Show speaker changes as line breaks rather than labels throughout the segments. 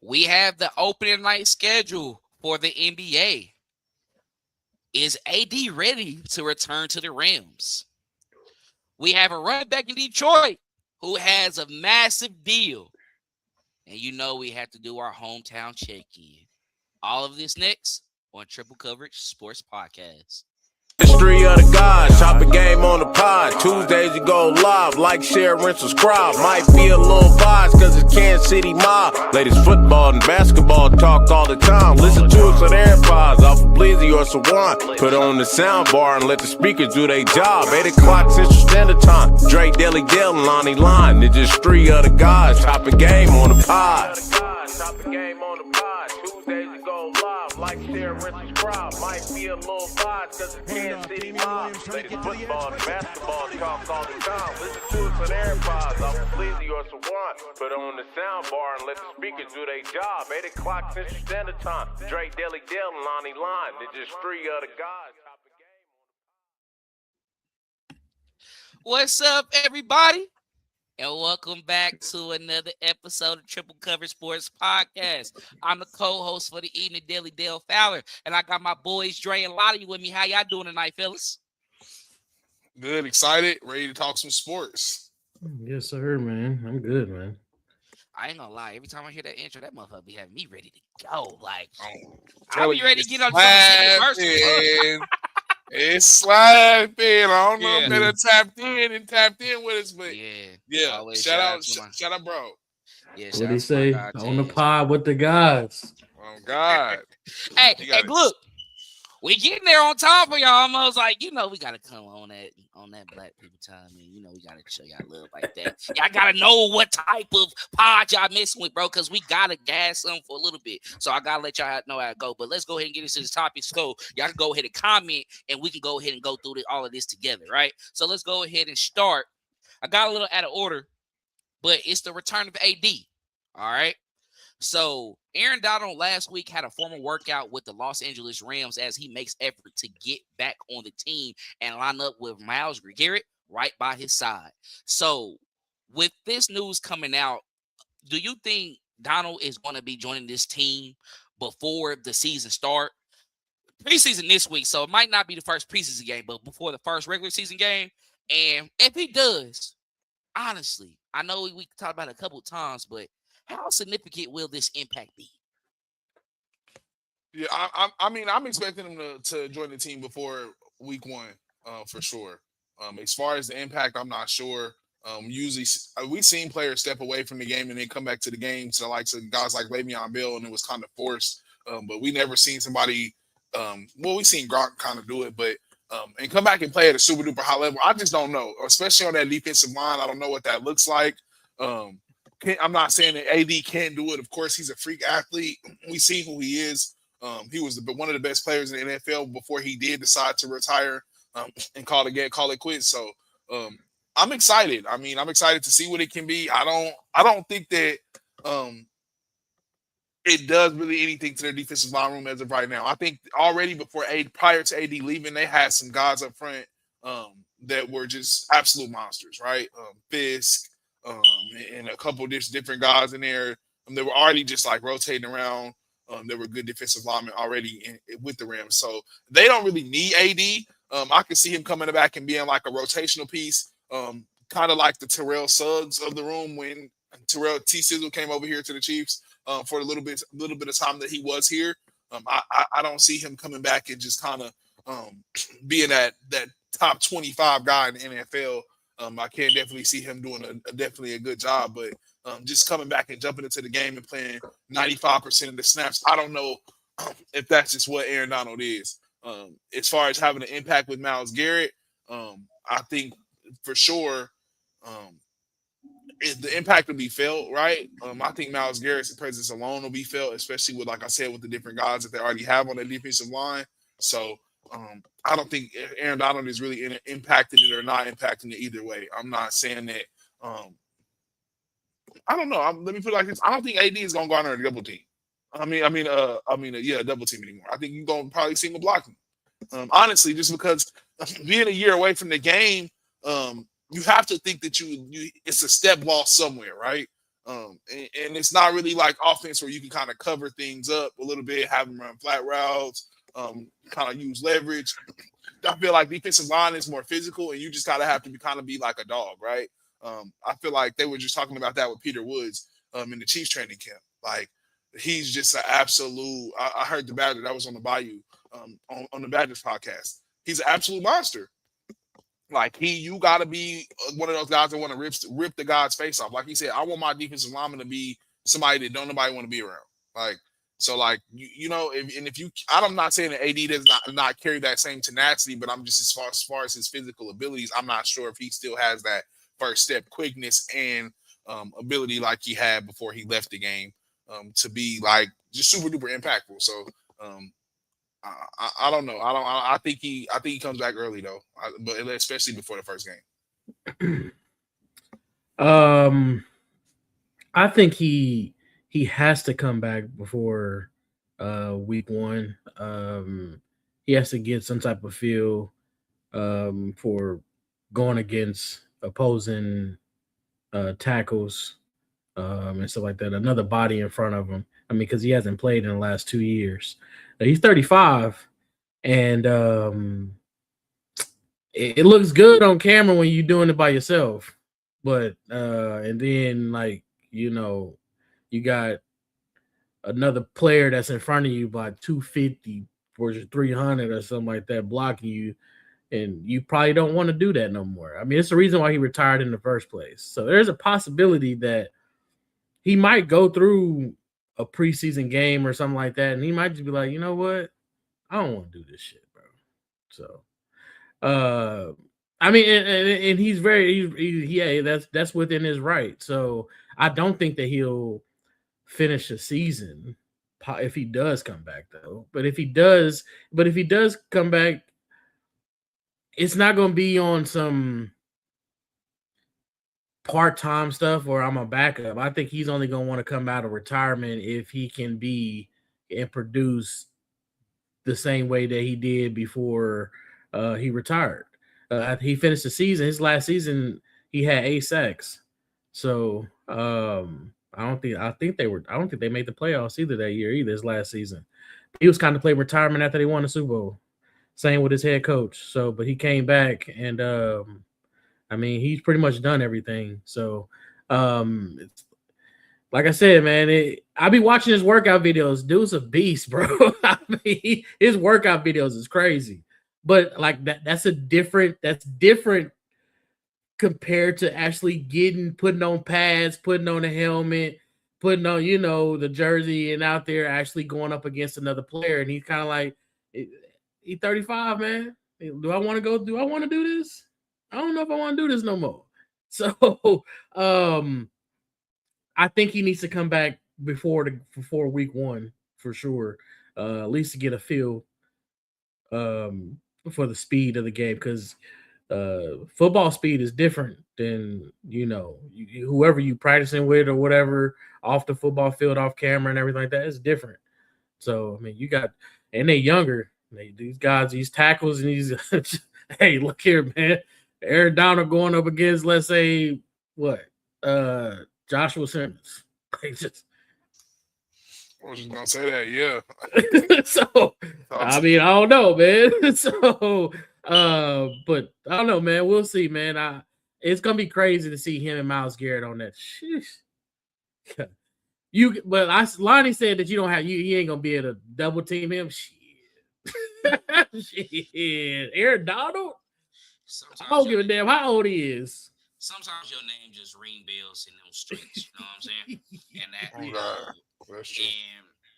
We have the opening night schedule for the NBA. Is AD ready to return to the Rams? We have a running back in Detroit who has a massive deal. And you know we have to do our hometown check-in. All of this next on Triple Coverage Sports Podcast.
History of the gods, chopping game on the pod. Tuesdays you go live, like, share, and subscribe. Might be a little biased cause it's Kansas City mob. Latest football and basketball talk all the time. Listen to us on AirPods, off of Bleezy or Sawan. Put on the sound bar and let the speakers do their job. 8 o'clock Central Standard Time. Drake, Deli, Dale, and Lonnie Line. It's just three of the gods, chopping game on the pod. Chopping game on the pod. Tuesdays you go live, like, share, and subscribe. Might be a little biased cause it's Kansas City mob. Latest football and basketball talk all the time. Listen to us on AirPods, off of Bleezy or Sawan. Put on the sound bar and let the speakers do their job. 8 o'clock Central Standard Time. Drake, Deli, Dale, and Lonnie Line. It's just three of the guys.
What's up, everybody? And welcome back to another episode of Triple Cover Sports Podcast. I'm the co-host for the evening, Daily Dale Fowler, and I got my boys Dre and Lottie with me. How y'all doing tonight, fellas?
Good, excited, ready to talk some sports.
Yes, sir, man. I'm good, man.
I ain't gonna lie. Every time I hear that intro, that motherfucker be having me ready to go. Like,
I'll
be ready to get on the
verse. It's slapping. I don't know if they're tapped in with us, but yeah. Shout out, bro.
Yeah,
what do you say? On the pod with the guys.
Oh God.
hey, look, we getting there on time for y'all. Almost like, we gotta come on that black people time, and we gotta show y'all love like that. Y'all gotta know what type of pod y'all messing with, bro, because we gotta gas them for a little bit. So I gotta let y'all know how it go. But let's go ahead and get into this topic. So y'all can go ahead and comment, and we can go ahead and go through all of this together, right? So let's go ahead and start. I got a little out of order, but it's the return of AD. All right. So Aaron Donald last week had a formal workout with the Los Angeles Rams as he makes effort to get back on the team and line up with Myles Garrett right by his side. So with this news coming out, do you think Donald is going to be joining this team before the season start? Preseason this week, so it might not be the first preseason game, but before the first regular season game. And if he does, honestly, I know we talked about it a couple of times, but how significant will this impact be?
Yeah, I'm expecting him to join the team before week one, for sure. As far as the impact, I'm not sure. Usually, we've seen players step away from the game and then come back to the game to guys like Le'Veon Bell, and it was kind of forced. But we never seen somebody. We've seen Gronk kind of do it, but and come back and play at a super duper high level. I just don't know, especially on that defensive line. I don't know what that looks like. I'm not saying that AD can't do it. Of course, he's a freak athlete. We see who he is. He was one of the best players in the NFL before he did decide to retire and call it quits. So I'm excited. I'm excited to see what it can be. I don't think that it does really anything to their defensive line room as of right now. I think already prior to AD leaving, they had some guys up front that were just absolute monsters, right? Fisk. And a couple of different guys in there. They were already just rotating around. They were good defensive linemen already with the Rams. So they don't really need AD. I can see him coming back and being like a rotational piece, kind of like the Terrell Suggs of the room when Terrell T. Sizzle came over here to the Chiefs for a little bit of time that he was here. I don't see him coming back and just kind of being that top 25 guy in the NFL. I can definitely see him doing definitely a good job, but just coming back and jumping into the game and playing 95% of the snaps, I don't know if that's just what Aaron Donald is. As far as having an impact with Myles Garrett, I think for sure the impact will be felt, right? I think Myles Garrett's presence alone will be felt, especially with, like I said, with the different guys that they already have on the defensive line. So I don't think Aaron Donald is really impacting it or not impacting it either way. I'm not saying that. I don't know. Let me put it like this: I don't think AD is gonna go out there and double team. A double team anymore. I think you're gonna probably single block him. Honestly, just because being a year away from the game, you have to think that you it's a step loss somewhere, right? And it's not really like offense where you can kind of cover things up a little bit, have them run flat routes, kind of use leverage. I feel like defensive line is more physical, and you just gotta have to be like a dog, right? I feel like they were just talking about that with Peter Woods in the Chiefs training camp. Like he's just an absolute. I heard the Badger that was on the Bayou on the Badgers podcast. He's an absolute monster. Like you got to be one of those guys that want to rip the guy's face off. Like he said, I want my defensive lineman to be somebody that don't nobody want to be around. Like so, like if you, I'm not saying that AD does not carry that same tenacity, but I'm just as far as his physical abilities, I'm not sure if he still has that first step quickness and ability like he had before he left the game to be like just super duper impactful. So. I don't know. I think he comes back early though, but especially before the first game.
I think he has to come back before week 1. He has to get some type of feel for going against opposing tackles and stuff like that. Another body in front of him. I mean, because he hasn't played in the last 2 years. He's 35, and it looks good on camera when you're doing it by yourself. But and then you got another player that's in front of you by 250 or 300 or something like that blocking you, and you probably don't want to do that no more. I mean, it's the reason why he retired in the first place. So there's a possibility that he might go through a preseason game or something like that, and he might just be like, you know what, I don't want to do this shit, bro. So, I mean, and he's that's within his right. So I don't think that he'll finish the season if he does come back, though. But if he does come back, it's not going to be on some part-time stuff or I'm a backup. I think he's only going to want to come out of retirement if he can be and produce the same way that he did before he retired. He finished the season. His last season, he had 8 sacks. So I don't think they made the playoffs either that year either. His last season, he was kind of playing retirement after they won the Super Bowl. Same with his head coach. So, but he came back and. I mean, he's pretty much done everything. So, it's, like I said, man, I be watching his workout videos. Dude's a beast, bro. I mean, his workout videos is crazy. But like that's different compared to actually putting on pads, putting on a helmet, putting on, the jersey and out there actually going up against another player. And he's kind of like, he's 35, man. Do I want to do this? I don't know if I want to do this no more. So I think he needs to come back before week 1 for sure. At least to get a feel for the speed of the game, because football speed is different than whoever you practicing with or whatever off the football field, off camera and everything like that is different. So I mean, and they're younger. These guys, these tackles, and these hey, look here, man. Aaron Donald going up against, let's say, Joshua Simmons. I
was just gonna say that, yeah.
So I mean, I don't know, man. So but I don't know, man. We'll see, man. It's gonna be crazy to see him and Myles Garrett on that. Sheesh. Lonnie said that he ain't gonna be able to double team him. Shit. Shit. Aaron Donald? I don't give a damn how old he is.
Sometimes your name just ring bells in them streets. You know what I'm saying? And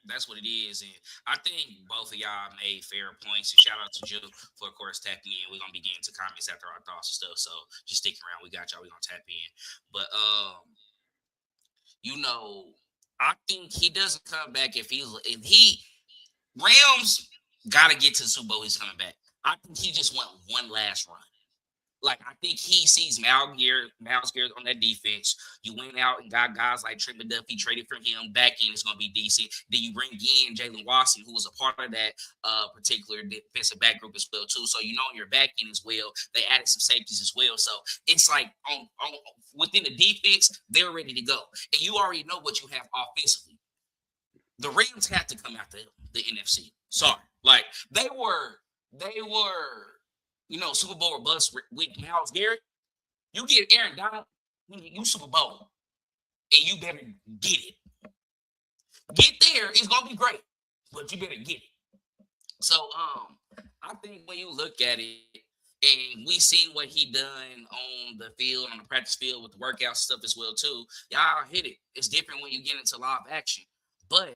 that's what it is. And I think both of y'all made fair points. And shout out to Jill for, of course, tapping in. We're gonna be getting to comments after our thoughts and stuff. So just stick around. We got y'all. We're gonna tap in. But I think he doesn't come back if Rams gotta get to the Super Bowl. He's coming back. I think he just went one last run. Like, I think he sees Myles Garrett on that defense. You went out and got guys like Trent McDuffie, traded for him. Back end is going to be decent. Then you bring in Jalen Watson, who was a part of that particular defensive back group as well, too. So, you know, on your back end as well, they added some safeties as well. So, it's like on within the defense, they're ready to go. And you already know what you have offensively. The Rams have to come out the NFC. Sorry. Like, they were Super Bowl or bust with Myles Garrett. You get Aaron Donald, you Super Bowl, and you better get it. Get there, it's gonna be great, but you better get it. So, I think when you look at it, and we seen what he done on the field, on the practice field with the workout stuff as well too. Y'all hit it. It's different when you get into live action, but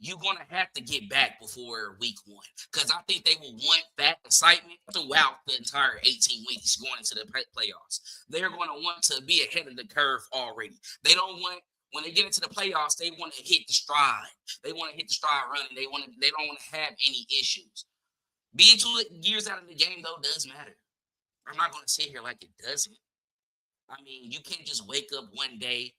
you're going to have to get back before week 1 because I think they will want that excitement throughout the entire 18 weeks going into the playoffs. They're going to want to be ahead of the curve already. They don't want, when they get into the playoffs, they want to hit the stride. They want to hit the stride running. They don't want to have any issues. Being 2 years out of the game, though, does matter. I'm not going to sit here like it doesn't. I mean, you can't just wake up one day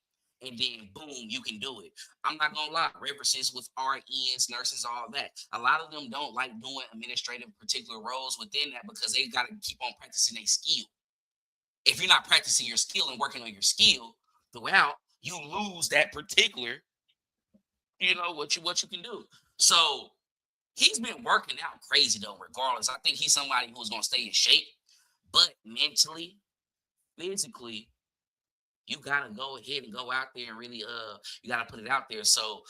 and then boom, you can do it. I'm not gonna lie, references with RNs, nurses, all that. A lot of them don't like doing administrative particular roles within that because they gotta keep on practicing their skill. If you're not practicing your skill and working on your skill throughout, you lose that particular, what you can do. So he's been working out crazy though, regardless. I think he's somebody who's gonna stay in shape, but mentally, physically, you gotta go ahead and go out there and really you gotta put it out there. So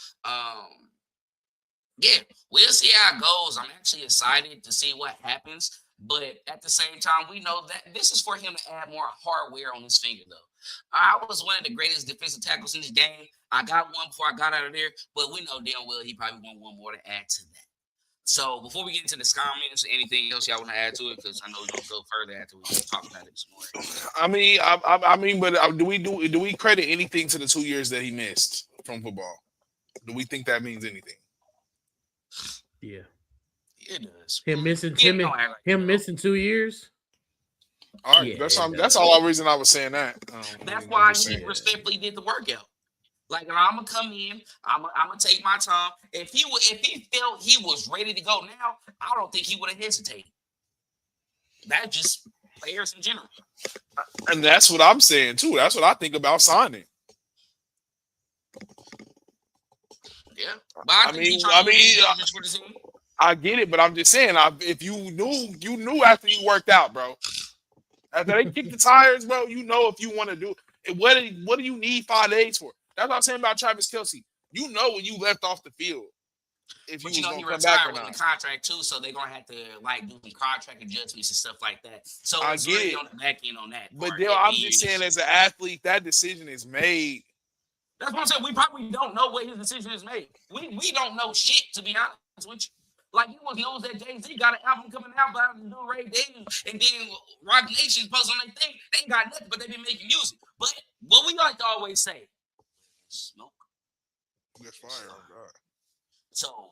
yeah, we'll see how it goes. I'm actually excited to see what happens, but at the same time, we know that this is for him to add more hardware on his finger though. I was one of the greatest defensive tackles in this game. I got one before I got out of there, but we know damn well he probably want one more to add to that. So before we get into the comments, anything else y'all want to add to it? Because I know we're gonna go further after we talk about it some more.
I mean, but do we credit anything to the 2 years that he missed from football? Do we think that means anything?
Yeah,
it does.
Him missing 2 years.
All right, that's all the reason I was saying that.
That's why he respectfully did the workout. Like, I'm gonna come in, I'm gonna take my time. If he felt he was ready to go now, I don't think he would have hesitated. That's just players in general.
And that's what I'm saying too. That's what I think about signing.
Yeah, but
I get it, but I'm just saying, if you knew after you worked out, bro. After they kick the tires, bro, you know if you want to do it. What do you need 5 days for? That's what I'm saying about Travis Kelce. You know when you left off the field. If
but
you
he retired with the contract too, so they're gonna have to like do some contract adjustments and stuff like that. So
I
it's
get
really
it
on the back end on that.
But I'm just saying, as an athlete, that decision is made.
That's what I'm saying. We probably don't know what his decision is made. We don't know shit, to be honest with you. Like, you knows that Jay-Z got an album coming out by the new Ray Davis, and then Rock Nation posts on their thing. They ain't got nothing, but they been making music. But what we like to always say, smoke.
That's fire. Oh God.
So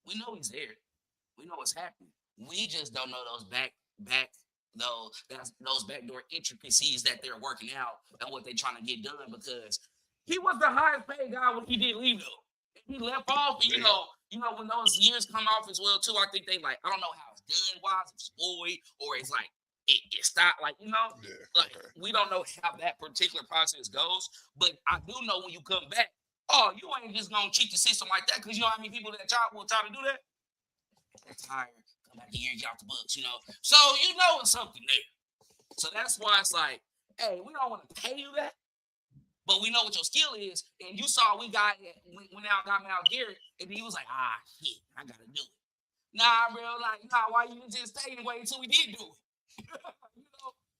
we know he's there. We know what's happening. We just don't know those those backdoor intricacies that they're working out and what they're trying to get done, because he was the highest paid guy when he did leave though. He left off, and when those years come off as well too, I think they I don't know how it's done wise, it's void, or it's like it stopped, we don't know how that particular process goes. But I do know when you come back, you ain't just gonna cheat the system like that, because you know how many people that will try to do that? They're tired, come back here, get off the books, So it's something there. So that's why it's like, hey, we don't want to pay you that. But we know what your skill is, and you saw we got Myles Garrett, and he was like, shit, I gotta do it. Nah, bro, why you didn't just stay anyway until we did do it?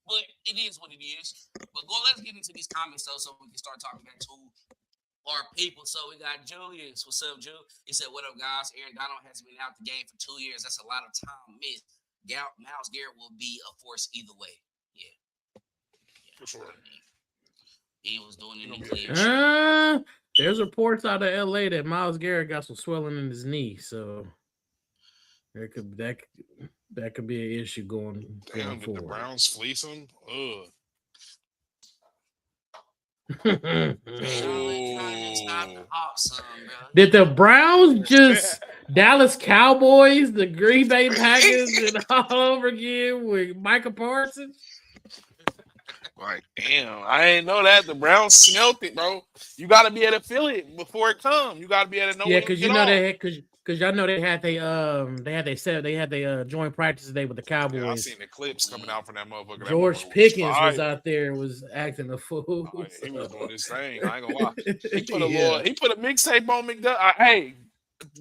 But it is what it is. But let's get into these comments though, so we can start talking back to our people. So we got Julius. What's up, Jules? He said, "What up, guys? Aaron Donald has been out the game for 2 years. That's a lot of time missed. Myles Garrett will be a force either way." Yeah.
For sure.
He was doing it in clear.
There's reports out of LA that Myles Garrett got some swelling in his knee, so That could be an issue going
Damn, did the
forward.
Browns fleece him? Ugh.
Did the Browns just Dallas Cowboys, the Green Bay Packers, and all over again with Micah Parsons?
Like, damn, I ain't know that. The Browns smelt it, bro. You got to be able to feel it before it comes. You got to be able to know.
Yeah, because you know they because y'all know they had they joint practice today with the Cowboys.
Yeah, I seen the clips coming out from that motherfucker.
George Pickens was out there, was acting a fool.
He was doing his thing. I ain't gonna lie. He put a mixtape on McDuck. Hey,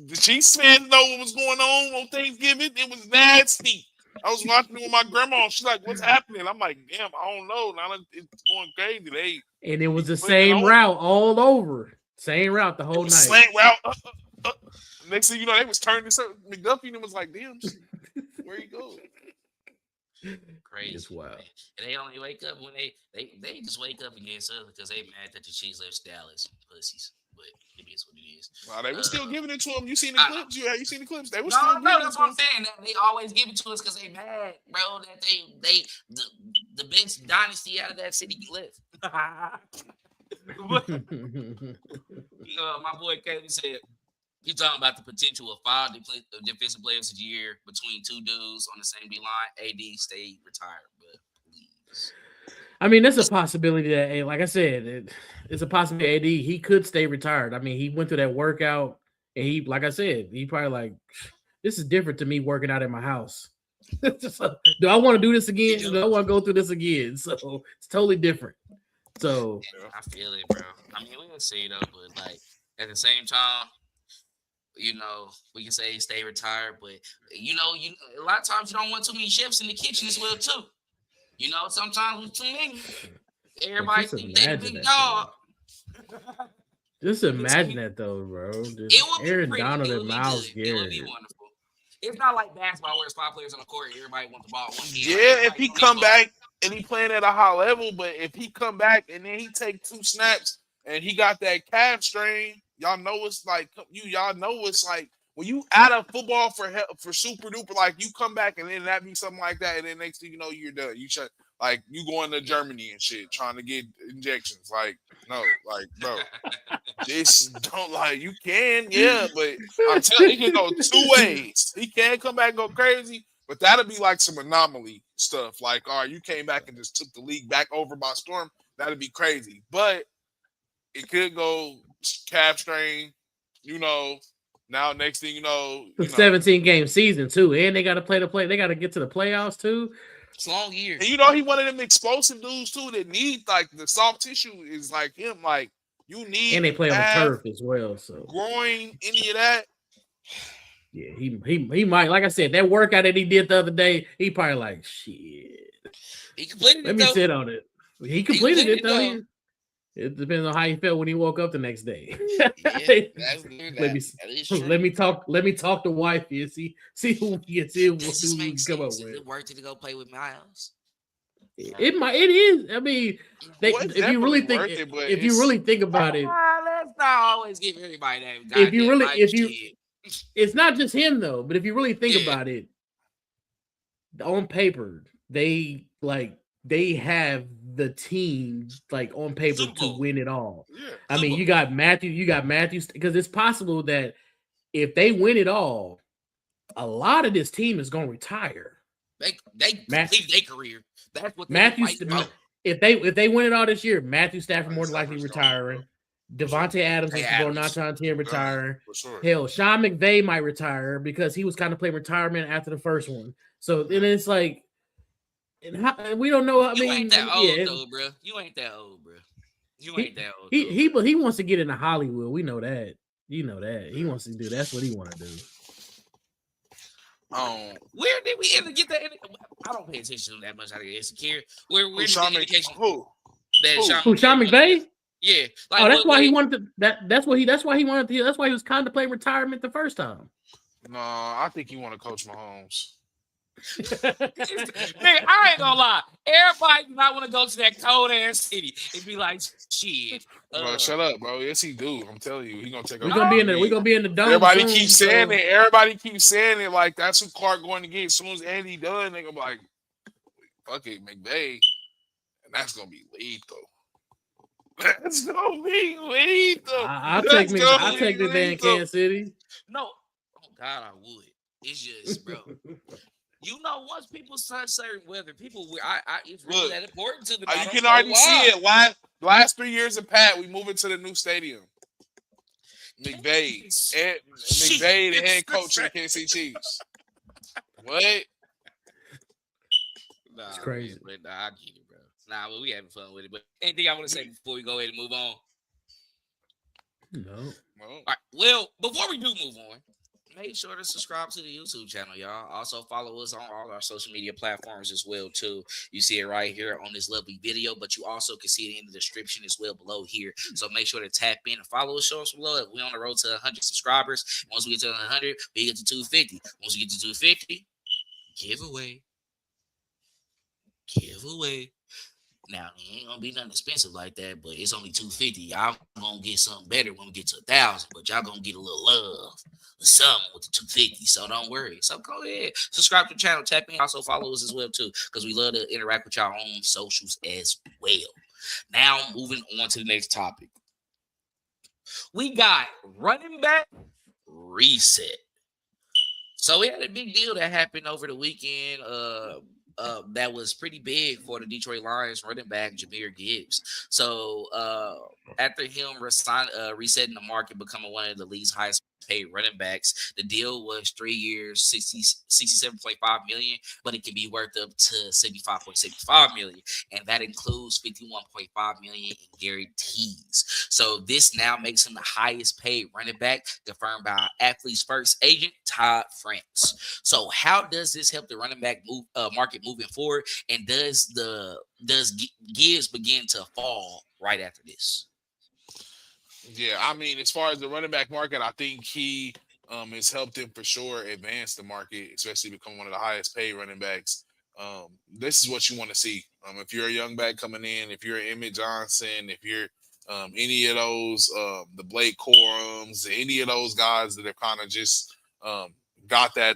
the Chiefs fans know what was going on Thanksgiving. It was nasty. I was watching it with my grandma. She's like, "What's happening?" I'm like, "Damn, I don't know. Now it's going crazy."
And it was the same route all over. Same route the whole night.
Slant route. Next thing you know, they was turning this up. McDuffie and was like, "Damn, where you go?"
Crazy.
It's wild.
And they only wake up when they just wake up against us because they mad that the Chiefs left Dallas pussies. But it is what it is.
Well, they were still giving it to them. You seen the clips? You seen the clips? They were still giving
that's
it to
what I'm saying. They always give it to us because they mad, bro. That the best dynasty out of that city left. My boy Kevin said he's talking about the potential of 5 defensive players a year between 2 dudes on the same D line. AD stayed retired, but please.
I mean, there's a possibility that, like I said, it's a possibility AD, he could stay retired. I mean, he went through that workout, and he, like I said, he probably like, this is different to me working out at my house. So, do I want to do this again? Do I want to go through this again? So it's totally different. So
I feel it, bro. I mean, we'll see though, but like at the same time, you know, we can say stay retired, but you know, a lot of times you don't want too many chefs in the kitchen as well too. You know, sometimes with too many, everybody think they're the big dog.
Just imagine that though, bro. Just Aaron Donald and Myles Garrett.
It would be wonderful. It's not like basketball where there's 5 players on the court and everybody wants the ball one hand.
Yeah, if he come back and he playing at a high level, but if he come back and then he take 2 snaps and he got that calf strain, y'all know it's like when you out of football for super duper, like you come back and then that be something like that, and then next thing you know you're done. You going to Germany and shit trying to get injections. Like, no, like, bro, just don't you can, yeah, but I'm telling you, he can go 2 ways. He can come back and go crazy, but that'll be like some anomaly stuff. Like, all right, you came back and just took the league back over by storm. That'd be crazy, but it could go calf strain, Now, next thing you know,
17-game season too, and they got to play. They got to get to the playoffs too.
It's a long year.
And he one of them explosive dudes too that need like the soft tissue is like him. Like you need,
and they play on the turf as well. So
groin, any of that.
Yeah, he might. Like I said, that workout that he did the other day, he probably like shit.
He completed it.
Let me sit on it. He completed it though. It depends on how he felt when he woke up the next day. Let me talk to wifey and see who we can come up with.
Is it worth it to go play with Myles?
It is. I mean, if you really think about it,
let's not always give everybody that.
It's not just him though. But if you really think about it, on paper, they have the team like on paper to win it all. Yeah, I mean, you got Matthews because it's possible that if they win it all, a lot of this team is going to retire.
They complete their career. That's what
Matthews. If they win it all this year, Matthew Stafford more than likely retiring. Devontae Adams is going 9-10 retiring.
Sure.
Hell, Sean McVay might retire because he was kind of playing retirement after the first one. So then it's like. And we don't know.
You ain't that old, though, bro. You ain't that old, bro. You ain't that old.
He wants to get into Hollywood. We know that. You know that. He wants to do. That's what he want to do.
Where did we ever get that? I don't pay attention to that much. I get insecure. Where did the indication?
Who? Sean McVay?
Yeah.
That's why he wanted to. That's why he wanted to. That's why he was contemplating retirement the first time.
No, I think he want to coach Mahomes.
Nigga, I ain't gonna lie. Everybody do not want to go to that cold ass city and be like, shit.
Bro, shut up, bro. Yes, he do. I'm telling you, he gonna take.
We're gonna be in the dome.
Everybody
soon,
keeps saying it. Everybody keeps saying it. Like that's who Clark going to get as soon as Andy done. They gonna be like, fuck it, McVay, and that's gonna be lethal. That's gonna be lethal.
I'll take the day in Kansas City.
No, oh God, I would. It's just, bro. You know, once people touch certain weather, it's really that important to them.
You can already see it. Last 3 years of Pat, we moving to the new stadium. McVay, the head coach of the Kansas City Chiefs. What?
Nah,
it's crazy.
Man, but I get it, bro. Nah, but we having fun with it. But anything I want to say before we go ahead and move on?
No.
All right. Well, before we do move on, make sure to subscribe to the YouTube channel, y'all. Also follow us on all our social media platforms as well, too. You see it right here on this lovely video, but you also can see it in the description as well below here. So make sure to tap in and follow us, show us below. We're on the road to 100 subscribers. Once we get to 100, we get to 250. Once we get to 250, giveaway. Now, it ain't gonna be nothing expensive like that, but it's only $250. Y'all gonna get something better when we get to 1,000, but y'all gonna get a little love or something with the $250. So don't worry. So go ahead, subscribe to the channel, tap in, also follow us as well too, because we love to interact with y'all on socials as well. Now, moving on to the next topic, we got running back reset. So we had a big deal that happened over the weekend. That was pretty big for the Detroit Lions running back Jahmyr Gibbs. So after him resetting the market, becoming one of the league's highest paid running backs, the deal was 3 years, $67.5 million, but it can be worth up to $75.75 million, and that includes $51.5 million in guarantees. So this now makes him the highest paid running back, confirmed by Athletes First agent Todd Franks. So how does this help the running back market moving forward, and does Gibbs begin to fall right after this?
Yeah, I mean, as far as the running back market, I think he has helped him for sure advance the market, especially become one of the highest paid running backs. This is what you want to see. If you're a young back coming in, if you're Emmett Johnson, if you're any of those, the Blake Corums, any of those guys that have kind of just got that,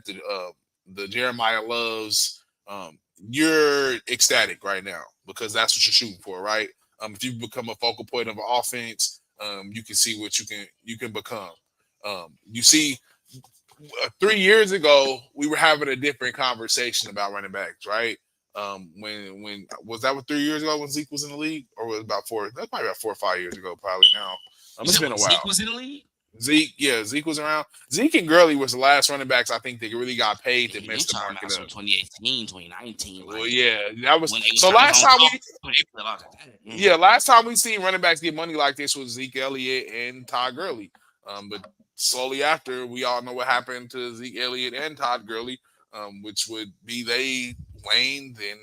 the Jeremiah Loves, you're ecstatic right now because that's what you're shooting for, right? If you become a focal point of an offense, you can see what you can become. You see, 3 years ago, we were having a different conversation about running backs, right? When was that? 3 years ago when Zeke was in the league, or was it about 4? That's probably about 4 or 5 years ago, probably now. It's been a while.
Zeke was in the league.
Zeke was around. Zeke and Gurley was the last running backs I think that really got paid to mess the market up. 2018,
2019.
Well, yeah, that was so. Last time we seen running backs get money like this was Zeke Elliott and Todd Gurley. But slowly after, we all know what happened to Zeke Elliott and Todd Gurley, which would be they waned and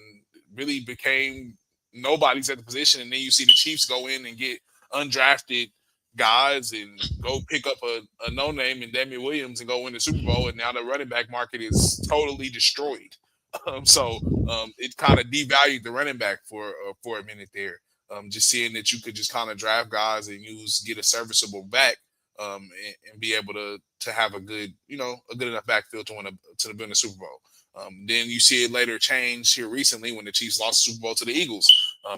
really became nobody's at the position, and then you see the Chiefs go in and get undrafted guys and go pick up a no-name in Damian Williams and go win the Super Bowl, and now the running back market is totally destroyed. It kind of devalued the running back for a minute there. Just seeing that you could just kind of draft guys and get a serviceable back and be able to have a good enough backfield to win the Super Bowl. Then you see it later change here recently when the Chiefs lost the Super Bowl to the Eagles.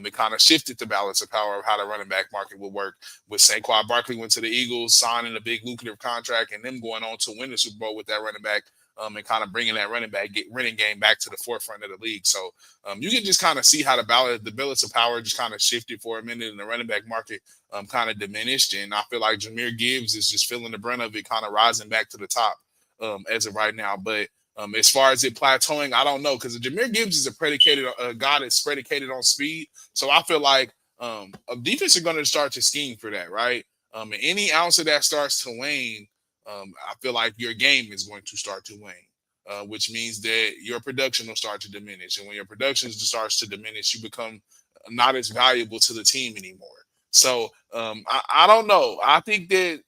It kind of shifted the balance of power of how the running back market would work. With Saquon Barkley went to the Eagles, signing a big lucrative contract, and them going on to win the Super Bowl with that running back, and kind of bringing that running game back to the forefront of the league. So you can just kind of see how the balance of power just kind of shifted for a minute, and the running back market kind of diminished. And I feel like Jahmyr Gibbs is just feeling the brunt of it, kind of rising back to the top as of right now. But as far as it plateauing, I don't know, because Jahmyr Gibbs is a guy that's predicated on speed. So I feel like a defense are going to start to scheme for that, right? And any ounce of that starts to wane, I feel like your game is going to start to wane, which means that your production will start to diminish. And when your production starts to diminish, you become not as valuable to the team anymore. So I don't know. I think that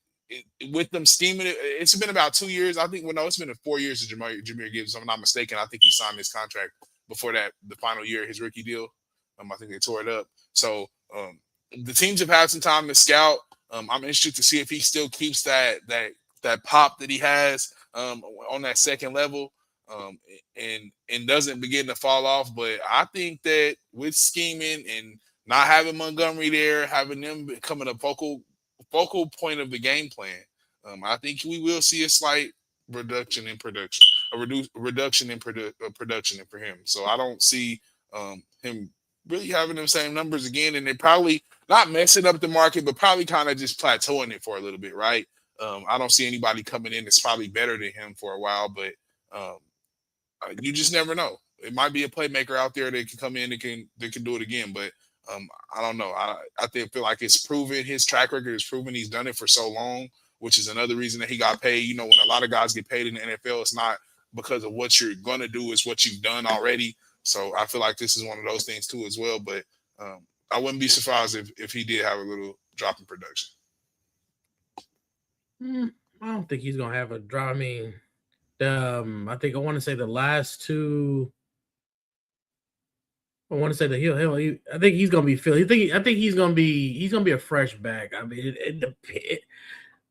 with them scheming it, it's been about 2 years. I think. Well, no, it's been 4 years of Jahmyr Gibbs. If I'm not mistaken. I think he signed his contract before that, the final year of his rookie deal. I think they tore it up. So the teams have had some time to scout. I'm interested to see if he still keeps that pop that he has on that second level, and doesn't begin to fall off. But I think that with scheming and not having Montgomery there, having them becoming a focal point of the game plan, I think we will see a slight reduction in production, reduction in production for him. So I don't see him really having them same numbers again, and they're probably not messing up the market, but probably kind of just plateauing it for a little bit, right? I don't see anybody coming in that's probably better than him for a while, but you just never know. It might be a playmaker out there that can come in and can do it again, but I don't know. I feel like it's proven. His track record is proven. He's done it for so long, which is another reason that he got paid. You know, when a lot of guys get paid in the NFL, it's not because of what you're going to do, it's what you've done already. So I feel like this is one of those things too as well. But I wouldn't be surprised if he did have a little drop in production.
I don't think he's gonna have a drop. I mean, I think I want to say the last two. I want to say that I think he's gonna be Philly. I think he's gonna be a fresh back. I mean,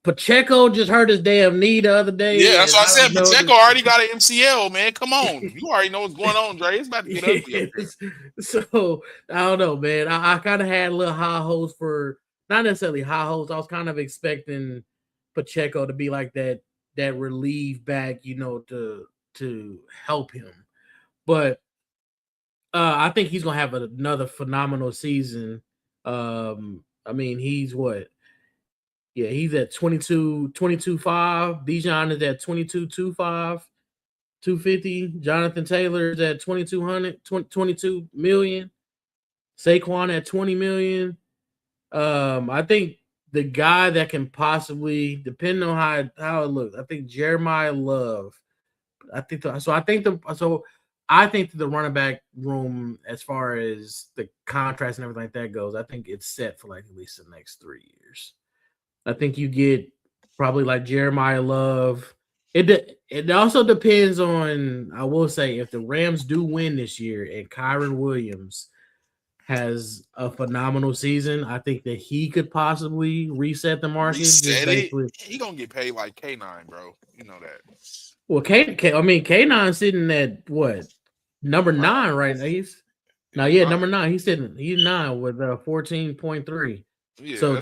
Pacheco just hurt his damn knee the other day.
Yeah, that's what I said. Pacheco already got an MCL, man. Come on. You already know what's going on, Dre. It's about to get ugly.
So, I don't know, man. I kind of had a little high hopes for, not necessarily high hopes. I was kind of expecting Pacheco to be like that relief back, you know, to help him. But I think he's going to have another phenomenal season. I mean, he's what? Yeah, he's at 22.5. Bijan is at 22.25, 250. Jonathan Taylor's at 22 million. Saquon at 20 million. I think the guy that can possibly, depending on how it looks, I think Jeremiah Love. I think the running back room, as far as the contracts and everything like that goes, I think it's set for like at least the next 3 years. I think you get probably like Jeremiah Love. It also depends on, I will say, if the Rams do win this year and Kyron Williams has a phenomenal season, I think that he could possibly reset the market.
He gonna get paid like K9, bro. You know that.
Well, K9 sitting at what, number 9 right now. Number 9. He's 9 with 14.3.
Yeah,
so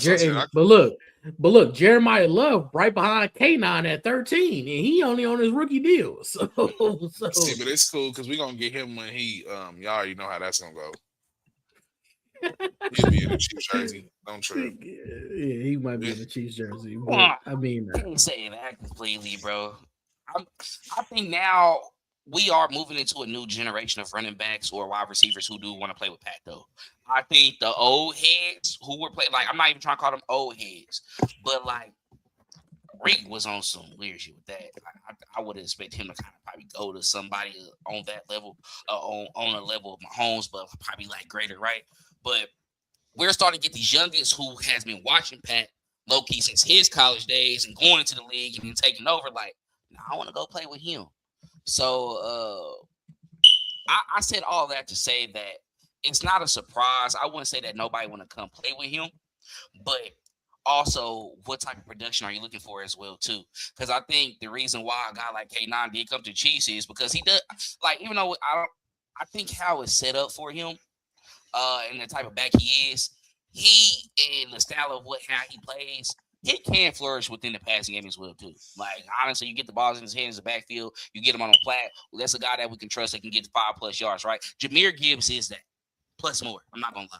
but look, Jeremiah Love right behind K9 at 13, and he only on his rookie deal. So
see, but it's cool because we're gonna get him when he y'all already know how that's gonna go. He'll be in the Chiefs jersey. Don't trip.
Yeah, he might be in the Chiefs jersey. But, I
can't say that completely, bro. I think now we are moving into a new generation of running backs or wide receivers who do want to play with Pat, though. I think the old heads who were playing, like, I'm not even trying to call them old heads, but like Rick was on some weird shit with that. Like, I would expect him to kind of probably go to somebody on that level, on a level of Mahomes, but probably like greater, right? But we're starting to get these youngins who has been watching Pat low-key since his college days and going into the league and then taking over. Like, I want to go play with him. So I said all that to say that it's not a surprise. I wouldn't say that nobody want to come play with him, but also what type of production are you looking for as well too? Because I think the reason why a guy like K9 did come to Chiefs is because he does, like, even though I think how it's set up for him, and the type of back he is, he and the style of how he plays, he can flourish within the passing game as well too. Like, honestly, you get the balls in his hands in the backfield, you get him on a flat. Well, that's a guy that we can trust that can get 5+ yards, right? Jahmyr Gibbs is that, plus more. I'm not gonna lie.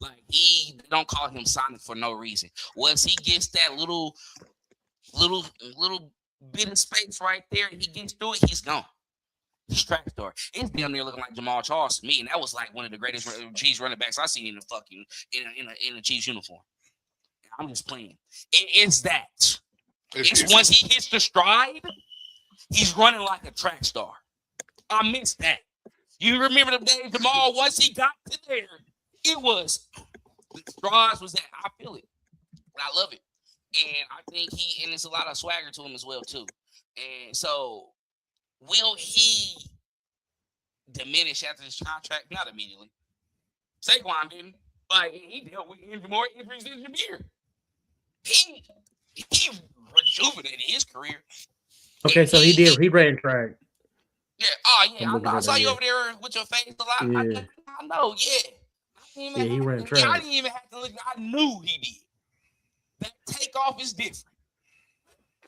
Like, he don't call him Sonic for no reason. Once he gets that little bit of space right there, and he gets through it, he's gone. He's track star. It's damn near looking like Jamal Charles to me, and that was like one of the greatest Chiefs running backs I seen in the fucking in a Chiefs uniform. I'm just playing. It's that. It's once he hits the stride, he's running like a track star. I miss that. You remember the days, Jamal, once he got to there, it was, the strides was that. I feel it. And I love it. And I think and there's a lot of swagger to him as well too. And so, will he diminish after this contract? Not immediately. Saquon didn't. Like, he dealt with more injuries than Jahmyr. He rejuvenated his career.
Okay, so he ran track.
Yeah. Oh yeah. I saw you over there with your face a lot.
Yeah.
I know. Yeah.
He ran track.
I didn't even have to look. I knew he did. That takeoff is different.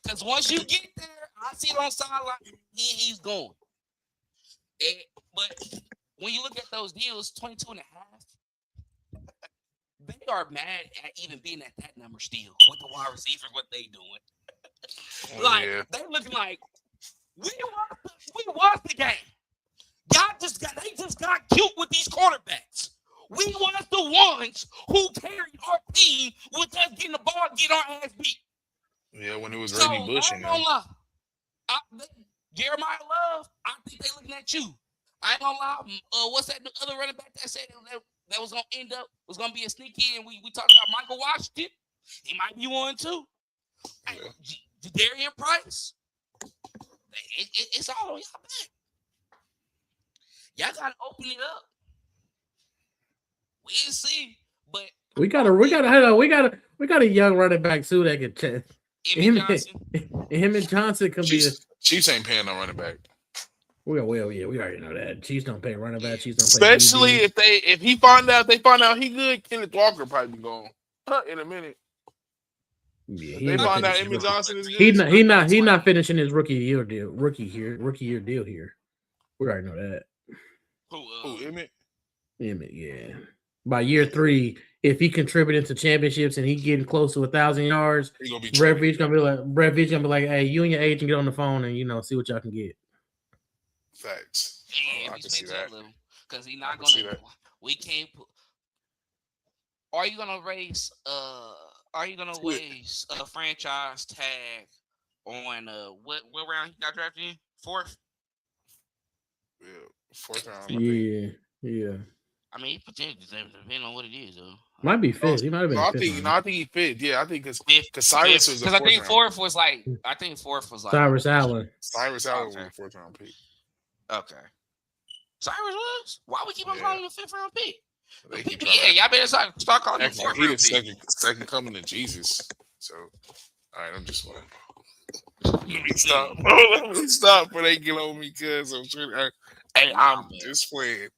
Because once you get there, I see it on sideline. He's going. But when you look at those deals, 22 and a half, they are mad at even being at that number still with the wide receivers, what they doing. They looking like we won the game. They just got cute with these quarterbacks. We was the ones who carried our team with us getting the ball, getting our ass beat.
Yeah, when it was Reggie Bush and them.
Jeremiah Love, I think they looking at you. I ain't gonna lie. What's that other running back that said that was gonna end up was gonna be a sneaky? And we talked about Michael Washington. He might be one too. Yeah. Darian Price. It's all on y'all back. Y'all gotta open it up. We'll see, but we got a young running back too that can check. Him and Johnson can be.
Chiefs ain't paying no running back.
Well, yeah, we already know that. Chiefs don't pay running back. Chiefs don't
especially
pay
if they find out he good. Kenneth Walker probably be gone in a minute.
Yeah,
they find out Emmett Johnson is good.
He not finishing his rookie year deal here. We already know that.
Who Emmett?
Emmett, yeah. By year 3, if he contributing to championships and he getting close to 1,000 yards, Brett Veach gonna be like, hey, you and your agent get on the phone and see what y'all can get.
Facts.
Yeah, I can see that. Because he's not gonna. We can't put. Are you gonna raise a franchise tag on what round he got drafted in? 4th?
Yeah, 4th round.
Yeah.
I mean, potentially depending on what it is, though.
Might be 5th. He might have been.
I think he 5th. Yeah, I think because Cyrus was
because I think 4th was like
Cyrus Allen.
Cyrus Allen was a 4th round pick.
Okay. Cyrus was? Why we keep on calling him a 5th round pick? Y'all better start calling him 4th round pick.
Second coming of Jesus. So, all right, I'm just wondering. Let me stop before they get on me, cuz I'm sure. Hey, I'm just playing.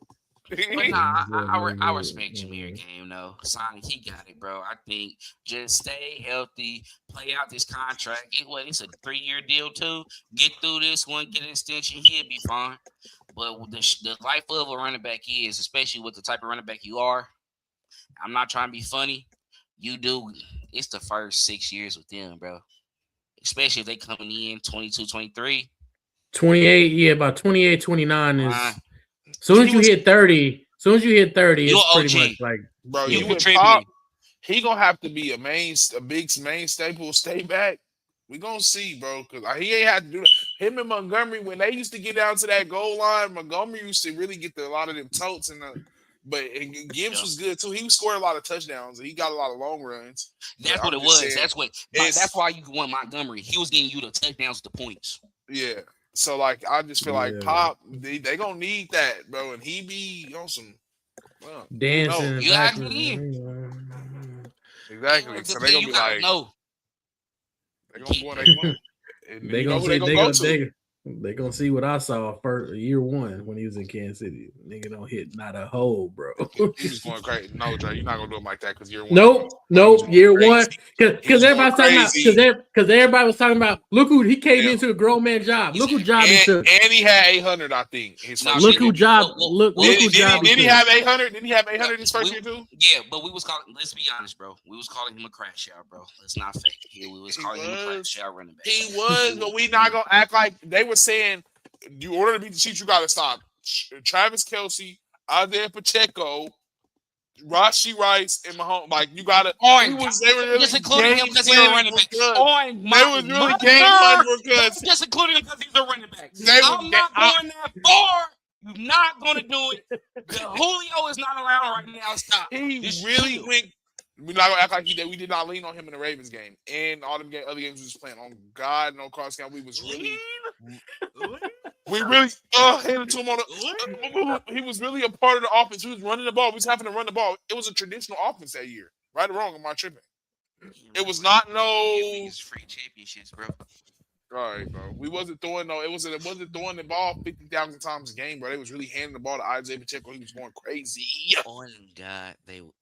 But I respect Jahmyr game though. Sonic, he got it, bro. I think just stay healthy, play out this contract. It's a 3-year deal too. Get through this one, get an extension, he'll be fine. But the life of a running back is, especially with the type of running back you are. I'm not trying to be funny. You do. It's the first 6 years with them, bro. Especially if they coming in 22, 23.
28, yeah, about 28, 29 is. Soon as you hit 30, it's pretty much like,
bro, you contribute. He gonna have to be a big main staple. Stay back. We gonna see, bro, because he ain't had to do that. Him and Montgomery, when they used to get down to that goal line, Montgomery used to really get a lot of them totes but Gibbs was good too. He scored a lot of touchdowns and he got a lot of long runs.
That's what it was. That's why you want Montgomery. He was getting you the touchdowns, the points.
Yeah. So I just feel like Pop, they gonna need that, bro, and he be on some
dancing.
You
exactly. So they gonna be like,
no.
They gonna go on their money.
They gonna see what I saw year 1 when he was in Kansas City. Nigga don't hit not a hole, bro.
He's just going crazy. No, Dre, you're not gonna do him like that because year 1.
Nope. Year 1, because everybody's talking about because everybody was talking about. Look who he came into a grown man job. Look who job he took.
And he had 800, I think.
Look who job. Look who job.
Did he have 800? Did he have 800 his first year too?
Yeah, but we was calling. Let's be honest, bro. We was calling him a crash out, bro. Let's not fake it here. We was calling him a crash out running back.
He was, but we not gonna act like they were saying. In order to beat the Chiefs, you got to stop Travis Kelce, Isaiah Pacheco, Rashee Rice, and Mahomes. Like you got to.
They were really just including him because he was a running back.
They was really game plan because
just including him because he's a running back. I'm not going that far. You're not going to do it. Julio is not around right now. Stop.
He really went. We're not gonna act like he did. We did not lean on him in the Ravens game, and all them other games we was playing. On God, no cross count. We was really, we really handed to him on the. He was really a part of the offense. He was running the ball. We was having to run the ball. It was a traditional offense that year. Right or wrong, am I tripping? It was not no
free championships, bro.
All right, bro. We wasn't throwing no. It wasn't throwing the ball 50,000 times a game, bro. They was really handing the ball to Isaiah Pacheco. He was going crazy.
On God, they. All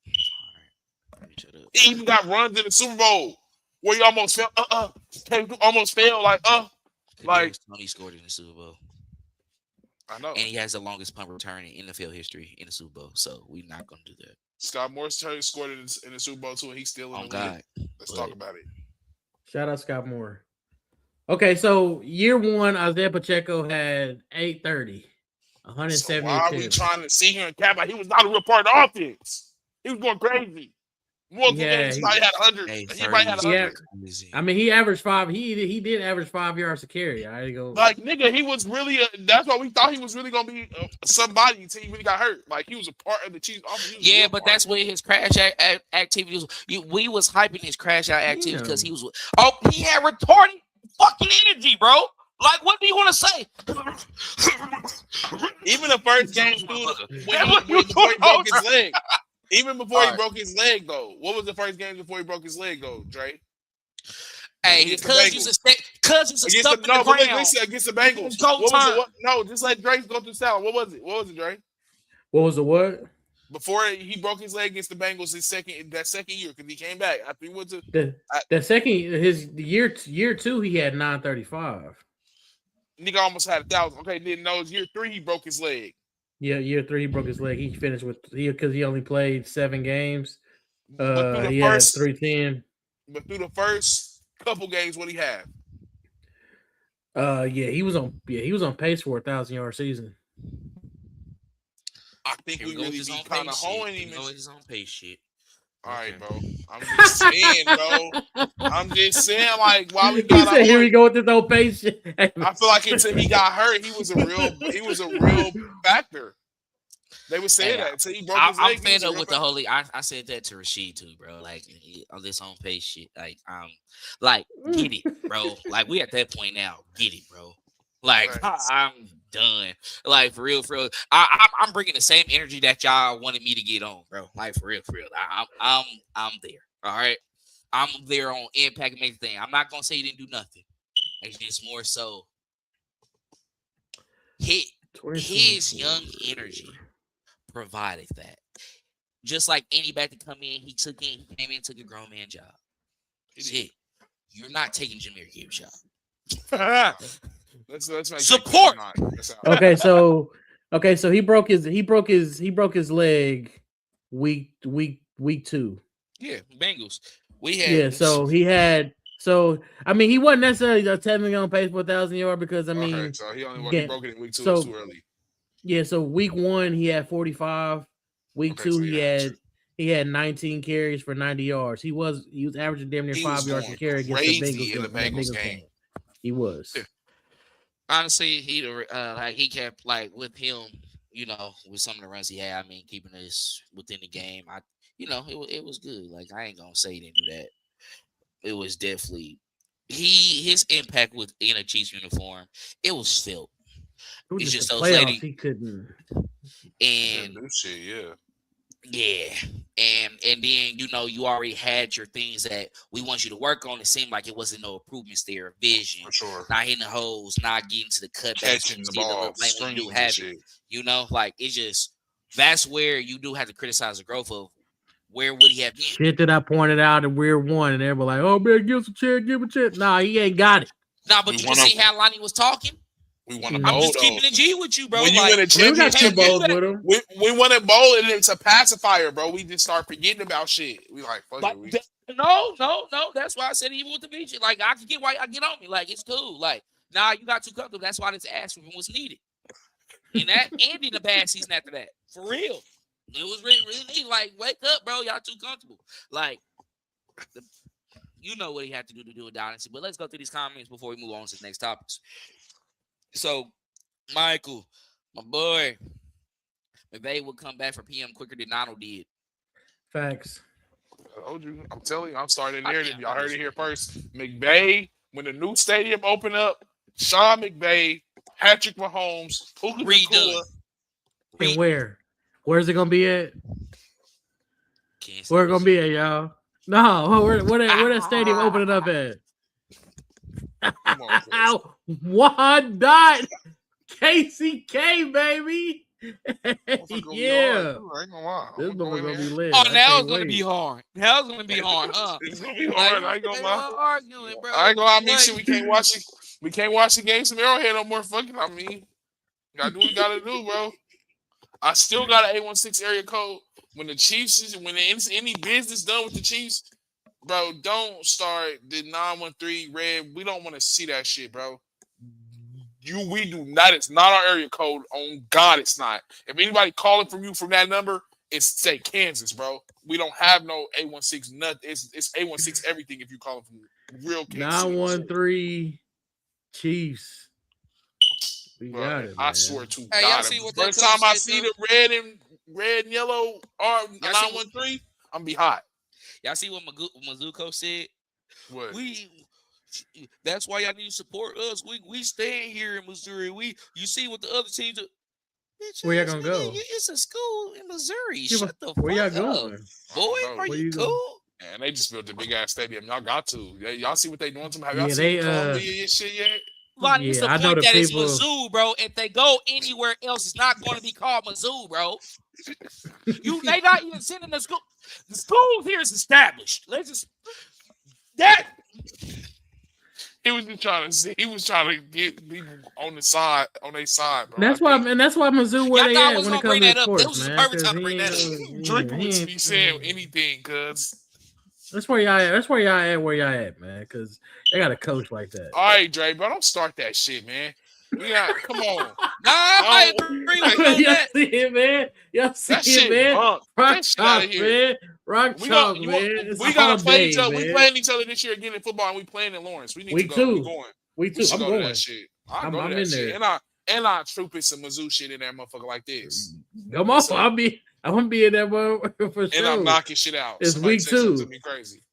right, shut up.
He even got runs in the Super Bowl where he almost fell. Almost failed. Like
Tony scored in the Super Bowl.
I know.
And he has the longest punt return in NFL history in the Super Bowl. So we're not gonna do that.
Scott Morris scored in the Super Bowl too, and he's still in the league. Let's talk about it.
Shout out Scott Moore. Okay, so year one, Isaiah Pacheco had 830, 170.
So why are we trying to see him and cap out? He was not a real part of the offense. He was going crazy. Multiple games, he might have 100. He might have 100.
I mean, he averaged 5. He did average 5 yards a carry. I go
like nigga. He was really. That's why we thought he was really gonna be somebody until he really got hurt. Like he was a part of the Chiefs offense.
Yeah, but that's where his crash activities. We was hyping his crash out activities because he was. Oh, he had retarded fucking energy, bro. Like, what do you want to say?
Even the first game, dude, when he broke his leg. Even before he broke his leg, though. What was the first game before he broke his leg, though, Dre?
Hey, because you stuff in the ground.
Against the Bengals. No, just let Dre go through sound. What was it, Dre?
What was the what?
Before he broke his leg against the Bengals, that second year, because he came back after he went to
his year 2, he had 935.
Nigga almost had 1,000. Okay, then no, year 3 he broke his leg.
Yeah, year 3 he broke his leg. He finished because he only played 7 games. He had 310.
But through the first couple games, what he had?
He was on pace for 1,000-yard season.
I think we really be kind of honing him.
His own pace shit.
All right, bro. I'm just saying, bro. I'm just saying, like, why we got
here we go with this old pace shit.
I feel like until he got hurt, he was a real factor. They would say that until he broke his leg.
I'm fed up with the whole. I said that to Rashid too, bro. Like on this on pace shit. Like get it, bro. Like we at that point now. Get it, bro. Like right. I'm done. Like for real. I'm bringing the same energy that y'all wanted me to get on, bro. Like for real. I'm there. All right. I'm there on impact and make the thing. I'm not gonna say he didn't do nothing. It's just more so his young energy provided that. Just like anybody to come in, he came in, took a grown man job. Shit. You're not taking Jahmyr Gibbs' job.
Let's make
support.
Okay, so he broke his leg week 2.
Yeah, Bengals.
I mean he wasn't necessarily technically on pace for 1,000-yard because I mean
so he broke it in week 2. It's too early.
Yeah, so week 1 he had 45. Week 2 he had 19 carries for 90 yards. He was averaging damn near 5 yards a carry against the Bengals game. He was.
Yeah. Honestly, he kept like with him, with some of the runs he had. I mean, keeping us within the game. It was good. Like I ain't gonna say he didn't do that. It was definitely his impact in a Chiefs uniform. It was felt. It's just those ladies.
He couldn't.
And
shit,
yeah. And then you already had your things that we want you to work on. It seemed like it wasn't no improvements there. Vision,
for sure.
Not hitting the holes, not getting to the cutbacks,
catching the ball,
when you do have it. Like it's just that's where you do have to criticize the growth of where would he have been.
Shit that I pointed out in year 1, and they were like, "Oh man, give a chance." Nah, he ain't got it.
Nah, but you can see how Lonnie was talking.
We want to
bowl. I'm just keeping the G with you, bro.
When you win a championship, we want to bowl, and it's a pacifier, bro. We just start forgetting about shit. We like, fuck it.
No. That's why I said even with the beach, like I can get why I get on me. Like it's cool. Like you got too comfortable. That's why this ass from was needed. And that ended the bad season after that. For real, it was really neat. Like wake up, bro. Y'all too comfortable. Like what he had to do a dynasty. But let's go through these comments before we move on to the next topics. So, Michael, my boy, McVay will come back for PM quicker than Donald did.
Facts.
I told you. I'm telling you. I'm starting the narrative. Y'all heard it here first. McVay, when the new stadium open up, Sean McVay, Patrick Mahomes, Puka
Redone.
Nacua.
And where? Where's it gonna be at?
Kansas
Where it gonna be
City.
at, y'all? No, where that stadium opening up at?
Come on, Chris.
One dot KCK, baby.
Motherfucker gonna be
Yeah.
hard, too. I ain't gonna lie.
This
I'm
one gonna be lit.
Oh,
I
now
can't
it's gonna
wait.
be hard. Now it's gonna be hard, huh?
It's gonna be hard. I ain't gonna lie.
Arguing, bro.
I ain't gonna lie. I mean,
Like,
shit, we can't watch it. We can't watch the games from Arrowhead no more. Fucking, I mean, gotta do what we gotta do, bro. I still got an 816 area code. When the Chiefs is when there's any business done with the Chiefs, bro, don't start the 913 red. We don't want to see that shit, bro. We do not. It's not our area code. On God, it's not. If anybody calling from you from that number, it's say Kansas, bro. We don't have no 816 nothing. It's 816 everything. If you calling from real Kansas,
913 Chiefs. We
bro,
got it.
I
Man.
swear to
Hey, y'all
God,
see
the
what that
first
coach
time I
said,
see
though?
the red and yellow or
see
913, I'm gonna be hot.
y'all see what Mizuko said?
What?
That's why y'all need to support us. We staying here in Missouri. You see what the other teams do. Bitch,
Where y'all
ass
gonna
nigga,
go?
It's a school in Missouri.
Yeah,
Shut the
Where y'all
fuck up.
going?
Boy,
Bro,
are
where
you
you going?
cool?
Man, they just built a big ass stadium. Y'all got to. Y'all see what they doing to them? Have y'all
Yeah,
seen
they,
Columbia and shit yet?
Lonnie, it's the
I know
point
the
that it's
people.
Mizzou, bro. If they go anywhere else, it's not going to be called Mizzou, bro. They not even sending the school. The school here is established. Let's just that.
He was just trying to see. He was trying to get people on their side, bro.
That's
I
why,
think
and that's why Mizzou where
Y'all
they
thought I
at
was
when it
gonna
comes
bring
to
that up. This
sports,
was the
man.
perfect
'cause
time to bring that up.
Drake
he
wants to
ain't-
be saying anything, cuz.
That's where y'all at. That's where y'all at. Where y'all at, man? Because they got a coach like that.
All right, Dre, bro, don't start that shit, man. We got, come on.
Nah, I agree with you on
Y'all
that.
see it, man. Y'all see
That
it,
shit
man.
bunk. Get
Rock
that shit out of
chalk,
here.
man. Rock
We
chalk,
got,
man. It's
we
a
gotta play
holiday,
each other.
man.
We playing each other this year again in football, and we playing in Lawrence. We need
Week
to go. We
two.
going.
Week
We
2.
should
I'm
go to
going.
that shit. I'll
I'm
go to that
in
shit.
there.
And I trooping some Mizzou shit in that motherfucker like this.
Come on, I'm gonna be in that motherfucker for
And
sure.
I'm knocking shit out.
It's
Somebody
week
say something
2.
to me crazy.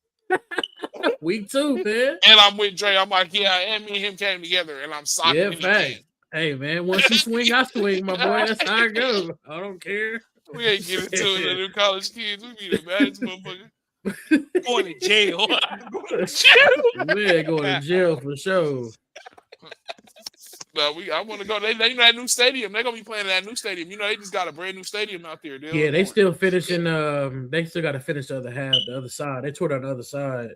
Week 2, man.
And I'm with Dre. I'm like, yeah, and me and him came together, and I'm socking
Yeah,
anything.
fact. Hey, man, once you swing, I swing, my boy. That's how it goes. I don't care.
We ain't getting into it. Them college kids, we be the baddest motherfucker.
Going to jail.
Man, going to jail for sure.
No, I want to go. They that new stadium. They're gonna be playing in that new stadium. You know, they just got a brand new stadium out there.
Yeah, they still finishing. They still got to finish the other half, the other side. They toured on the other side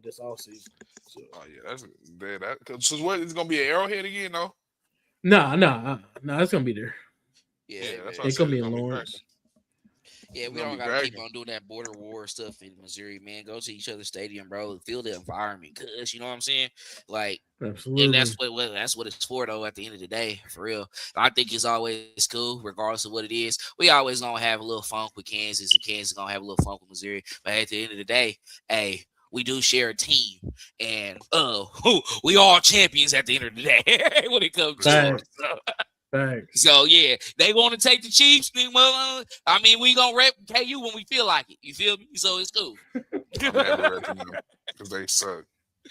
this offseason. So.
Oh yeah, that's that. So what? It's gonna be an Arrowhead again, no?
No, it's gonna be there.
Yeah,
that's
man.
what
It's gonna be in Lawrence.
Yeah, we don't gotta keep on doing that border war stuff in Missouri, man. Go to each other's stadium, bro. Feel the environment, cause you know what I'm saying. Like,
absolutely,
and that's what it's for, though. At the end of the day, for real, I think it's always cool, regardless of what it is. We always gonna have a little funk with Kansas, and Kansas gonna have a little funk with Missouri. But at the end of the day, hey, we do share a team, and we all champions at the end of the day when it comes to it. So yeah, they want to take the Chiefs. I mean, we gonna rep KU when we feel like it. You feel me? So it's cool.
I'm never repping them because they suck,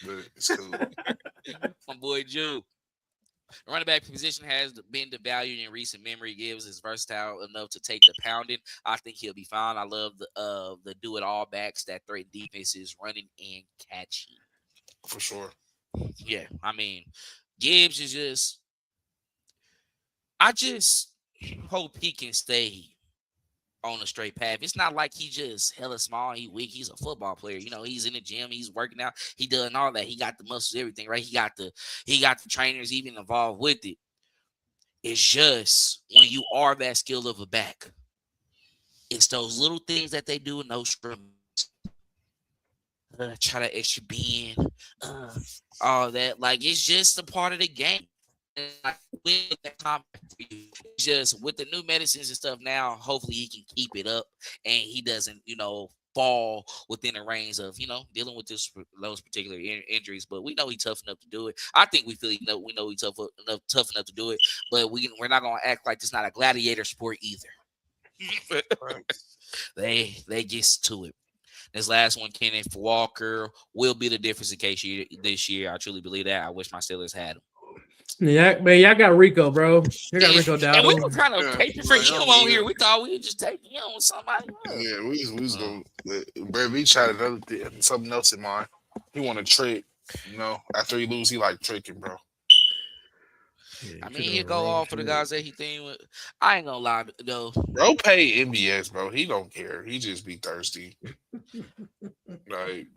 but it's cool.
My boy Jew. The running back position has been devalued in recent memory. Gibbs is versatile enough to take the pounding. I think he'll be fine. I love the do it all backs that threaten defenses, running and catching.
For sure.
Yeah, I mean, Gibbs is just. I just hope he can stay on a straight path. It's not like he just hella small, he weak. He's a football player. You know, he's in the gym, he's working out, he doing all that. He got the muscles, everything, right? He got the trainers even involved with it. It's just when you are that skilled of a back, it's those little things that they do in those scrimmages. Try that extra bend, all that. Like, it's just a part of the game. Just with the new medicines and stuff now, hopefully he can keep it up and he doesn't, fall within the range of, dealing with those particular injuries. But we know he's tough enough to do it. I think we know he's tough enough to do it. But we're not gonna act like it's not a gladiator sport either. They gets to it. This last one, Kenneth Walker, will be the difference in case this year. I truly believe that. I wish my Steelers had him.
Yeah, man, y'all got Rico, bro. You got Rico
And we
Dowdle.
were kind of paping for him on here. We thought we would just take him with somebody else.
Yeah, we was going to. Brad B tried another thing, something else in mind. He want to trick. After he lose, he like tricking, bro.
Yeah,
I mean, he'll go off for the guys that he think with. I ain't gonna lie, though.
Bro, pay MBS, bro. He don't care. He just be thirsty. Like,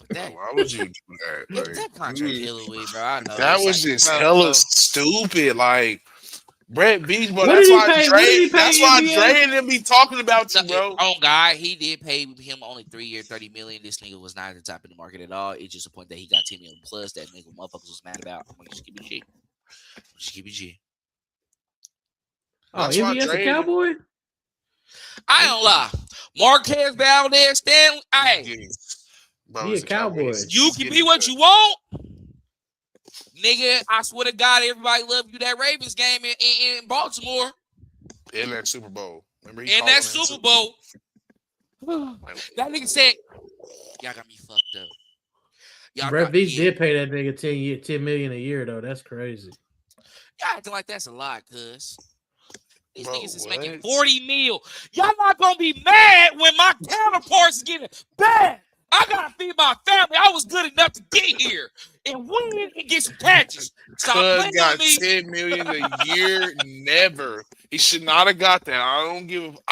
why would you do that? Like,
that contract hella weak, bro. I know.
That was just hella stupid. Like, Brett Beach, bro.
That's
why Dre and them be talking about you, bro.
Oh God, he did pay him only 3 years, $30 million. This nigga was not at the top of the market at all. It's just a point that he got $10 million plus that nigga motherfuckers was mad about. I'm gonna just keep it G.
Oh, MVS a Cowboy?
I don't lie. Marquez Valdez, Stanley. Hey,
He a Cowboy.
You can be what you want. Nigga, I swear to God, everybody loved you that Ravens game in Baltimore.
In that Super Bowl. Remember
that Super Bowl. That nigga said, y'all got me fucked up.
Brett Beach did pay that nigga $10 million a year, though. That's crazy.
Y'all acting like that's a lot, cuz. These niggas is making $40 million. Y'all not gonna be mad when my counterparts is getting bad. I gotta feed my family. I was good enough to get here and win and get some catches.
Cuz got $10 million a year. Never. He should not have got that. I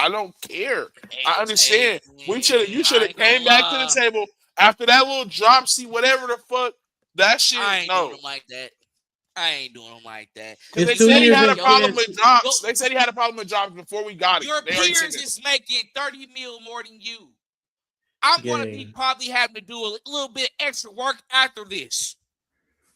don't care. I understand. You should have came back to the table after that little drop. See whatever the fuck that shit.
I ain't doing them like that. I ain't doing them like that.
Because they said he had a problem with drops. They said he had a problem with drops before we got it.
Your peers is making $30 million more than you. I'm going to be probably having to do a little bit extra work after this.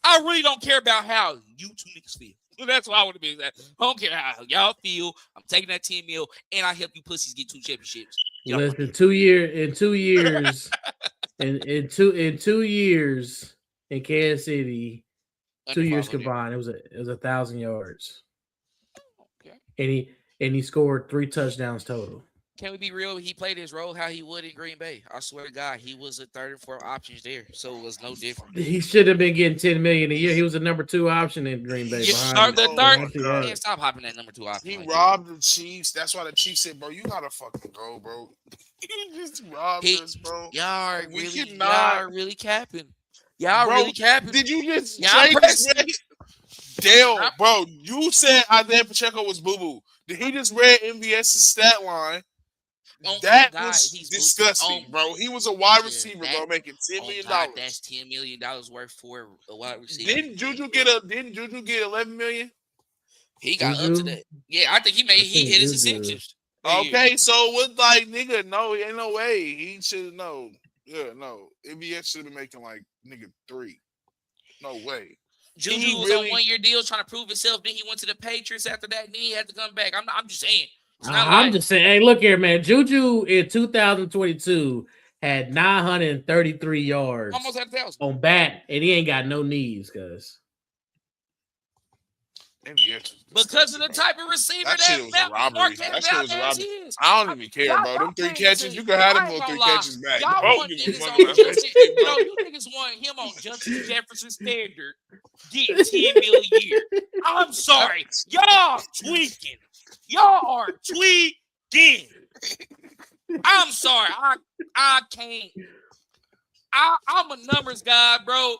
I really don't care about how you two niggas feel. That's what I want to be. I don't care how y'all feel. I'm taking that $10 million, and I help you pussies get 2 championships.
Listen, in 2 years, in 2 years in Kansas City, 2 years combined, it was 1,000 yards. Okay. And he scored 3 touchdowns total.
Can we be real? He played his role how he would in Green Bay. I swear to God, he was a 3rd and 4th options there, so it was no different.
He should have been getting $10 million a year. He was the number 2 option in Green Bay.
Stop hopping that number 2 option.
He robbed the Chiefs. That's why the Chiefs said, "Bro, you gotta fucking go, bro." He just robbed us, bro.
Y'all are really capping. Y'all really capping.
Did you just Dale, bro? You said Isaiah Pacheco was boo boo. Did he just read MVS's stat line? That was disgusting, bro. He was a wide receiver, bro, making $10 million.
That's $10 million worth for a wide receiver.
Didn't Juju get $11 million?
He got up to that. Yeah, I think he hit his incentives.
Okay, so what, like, nigga? No, ain't no way. He should know. Yeah, no. MVS should have been making like nigga 3. No way.
Juju was on 1-year deal trying to prove himself. Then he went to the Patriots after that. And then he had to come back. I'm just saying.
I'm just saying. Hey, look here, man. Juju in 2022 had 933 yards.
Almost had 1,000
on bat, and he ain't got no knees, cuz.
Because of the type of receiver
that shit was a robbery. That shit was a robbery. I don't even care, bro. Them 3 catches, you can have them little 3 catches back.
Y'all want niggas on Justin, you niggas want him on Justin Jefferson standard getting $10 million a year. I'm sorry. Y'all tweaking. Y'all are tweaking. I'm sorry. I can't. I'm a numbers guy, bro.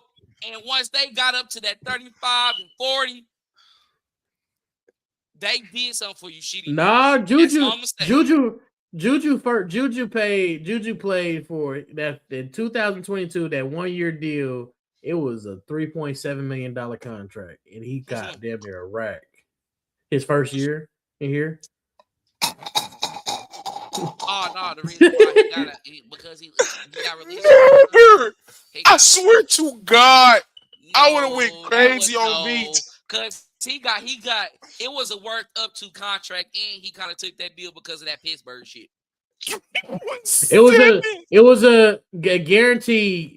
And once they got up to that 35 and 40, they did something for you, shitty.
Nah, Juju played for that in 2022, that 1-year deal. It was a $3.7 million contract, and he got damn near a rack. His first year in here.
Oh no, the reason why he got because he got released.
I swear to God, I would have went crazy on beats.
Cause he got it was a worth up to contract, and he kind of took that deal because of that Pittsburgh shit.
It was a guaranteed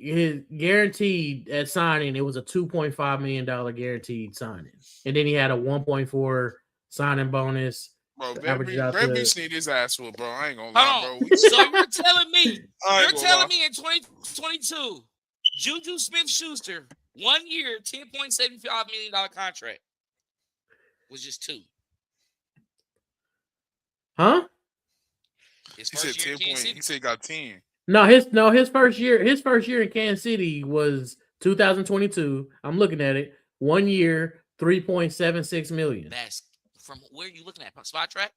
at signing. It was a $2.5 million guaranteed signing, and then he had a 1.4 signing bonus.
Bro,
averages out
Brad
to.
Beach need his ass whooped, bro. I ain't gonna
Hold
lie,
on.
bro.
So you're telling me in 2022, Juju Smith-Schuster, 1 year, $10.75 million contract was just 2.
Huh?
His
He said
first year
10
in Kansas
points.
City.
He said he got 10.
His first year in Kansas City was 2022. I'm looking at it. 1 year, $3.76 million.
That's from where you looking at? Spot track?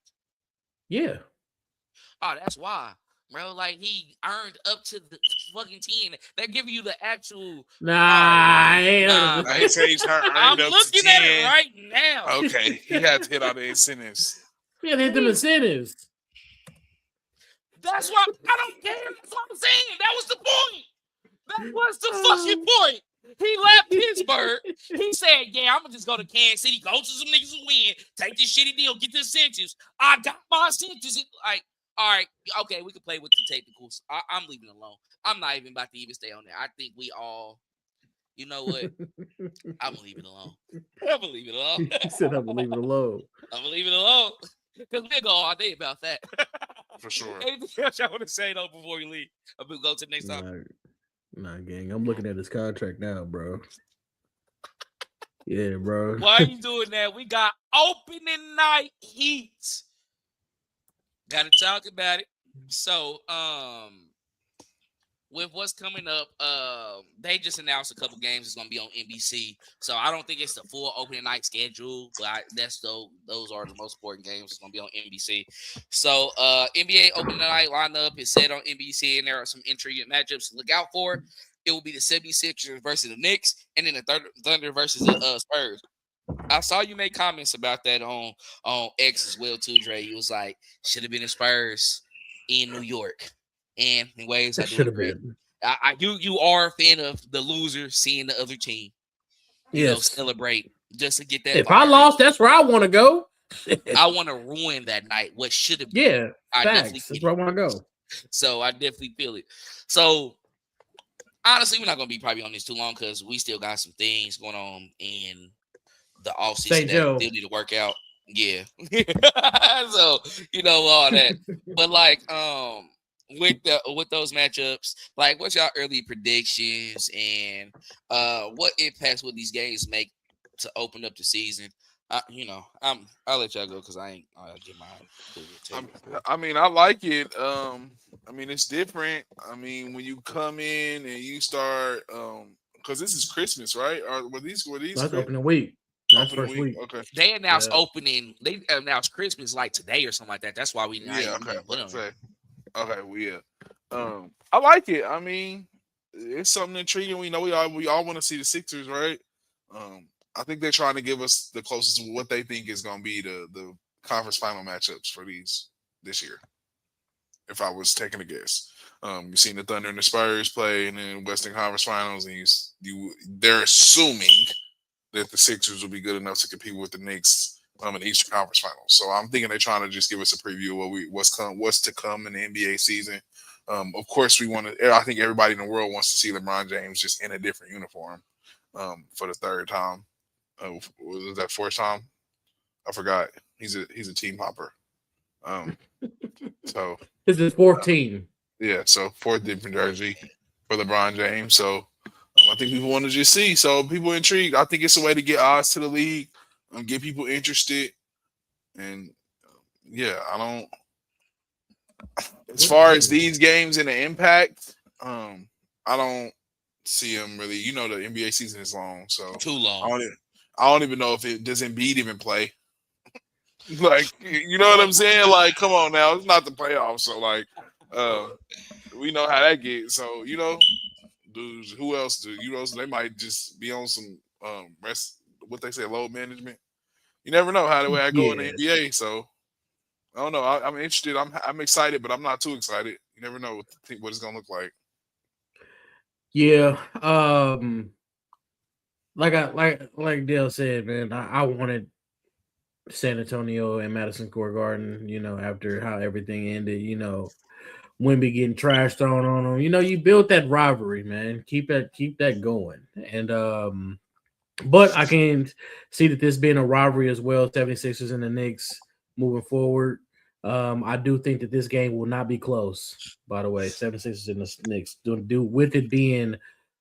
Yeah.
Oh, that's why. Bro, like he earned up to the fucking 10. They're giving you the actual.
Nah,
Nah,
Now, he said he's earned
I'm
up
looking
to
at
10.
it right now.
Okay, he had to hit all the incentives.
He had to hit them incentives.
That's why I don't care. That's what I'm saying. That was the point. That was the fucking point. He left Pittsburgh. He said, "Yeah, I'm gonna just go to Kansas City, go to some niggas who win, take this shitty deal, get the incentives. I got my incentives." Like, all right, okay, we can play with the technicals. I'm leaving it alone. I'm not even about to even stay on there. I think we all, you know what? I'm gonna leave it alone. I'm gonna leave it alone.
He said, "I'm gonna leave it alone."
I'm gonna leave it alone because we'll go all day about that.
For sure.
Anything else y'all want to say though before we leave? We'll go to the next topic.
Nah, gang. I'm looking at his contract now, bro. Yeah, bro.
Why are you doing that? We got opening night heat. Gotta talk about it. So, with what's coming up, they just announced a couple games is gonna be on NBC. So I don't think it's the full opening night schedule, but those are the most important games. It's gonna be on NBC. So NBA opening night lineup is set on NBC, and there are some intriguing matchups to look out for. It will be the 76ers versus the Knicks, and then the Thunder versus the Spurs. I saw you make comments about that on X as well too, Dre. You was like, should have been the Spurs in New York. And in ways I do agree. You are a fan of the loser seeing the other team, celebrate just to get that.
If I lost, that's where I want to go.
I want to ruin that night. What should have been?
Yeah,
facts.
That's where I want to go.
So I definitely feel it. So honestly, we're not gonna be probably on this too long because we still got some things going on in the offseason that still need to work out. Yeah. So all that, but like with those matchups, like what's y'all early predictions and what impacts would these games make to open up the season? I'll let y'all go because I'll get mine.
I mean, I like it. I mean, it's different. I mean, when you come in and you start, because this is Christmas, right? Or were these?
That's opening week. That's first week.
Okay.
They announced opening. They announced Christmas like today or something like that. That's why we.
Okay. Okay. Well, yeah. I like it. I mean, it's something intriguing. We know we all want to see the Sixers, right? I think they're trying to give us the closest to what they think is going to be the conference final matchups for this year. If I was taking a guess, you've seen the Thunder and the Spurs play in the Western Conference Finals, and they're assuming that the Sixers will be good enough to compete with the Knicks in the Eastern Conference Finals. So I'm thinking they're trying to just give us a preview of what's to come in the NBA season. Of course, I think everybody in the world wants to see LeBron James just in a different uniform for the third time. Was that fourth time? I forgot. He's a team hopper. So
this is 14.
Yeah, so fourth different jersey for LeBron James. So I think people want to just see. So people are intrigued. I think it's a way to get odds to the league, get people interested, and I don't. As far as these games and the impact, I don't see them really. The NBA season is long, so
too long.
I don't even know if does Embiid even play. Like, you know what I'm saying? Like, come on now, it's not the playoffs, so like, we know how that gets. So dudes, who else do they might just be on some rest, what they say, load management. You never know how the way I go in the NBA. So I don't know. I'm interested. I'm excited, but I'm not too excited. You never know what it's gonna look like.
Yeah. Like Dale said, man, I wanted San Antonio and Madison Square Garden, after how everything ended, Wemby getting trash thrown on them. You built that rivalry, man. Keep that going. And but I can see that this being a rivalry as well, 76ers and the Knicks. moving forward. I do think that this game will not be close. By the way, 76ers and the Knicks do with it being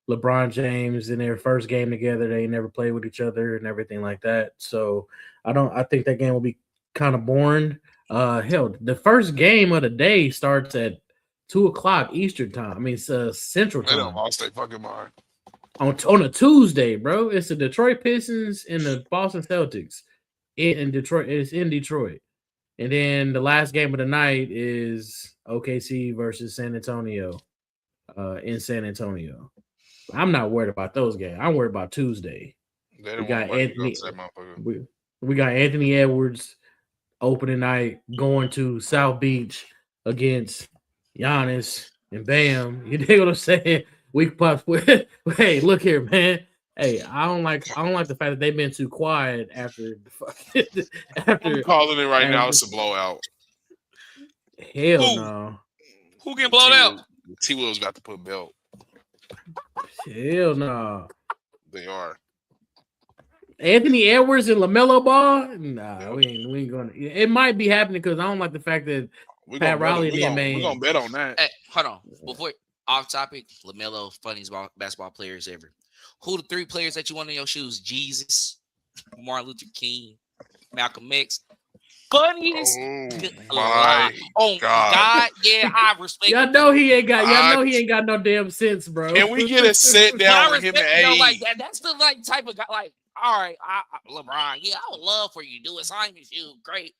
LeBron James in their first game together. They never played with each other and everything like that. So I think that game will be kind of boring. Hell, the first game of the day starts at 2:00 Eastern time. I mean, it's Central
They don't
time
lost their fucking mind.
on a Tuesday, bro. It's the Detroit Pistons and the Boston Celtics in Detroit. It's in Detroit. And then the last game of the night is OKC versus San Antonio in San Antonio. I'm not worried about those games. I'm worried about Tuesday.
They
We
don't
got
want to go
Anthony.
to that motherfucker.
We got Anthony Edwards opening night going to South Beach against Giannis and Bam. You dig what I'm saying? Week puff. Hey, look here, man. Hey, I don't like the fact that they've been too quiet after
I'm calling it right now. It's a blowout.
Hell no.
Who getting blown out?
T. Will's got to put belt.
Hell no.
They are.
Anthony Edwards and LaMelo Ball? Nah, we ain't gonna. It might be happening because I don't like the fact that Pat Riley and them
We're gonna bet on that.
Hey, hold on. Before off topic, LaMelo, funniest basketball players ever. Who the 3 players that you want in your shoes? Jesus, Martin Luther King, Malcolm X. Funniest.
Oh God.
Yeah, I respect.
Y'all know he ain't got no damn sense, bro.
Can we get a sit down with him and A?
Like that? That's the like type of guy. Like, all right, LeBron. Yeah, I would love for you to do it. Sign me, you great.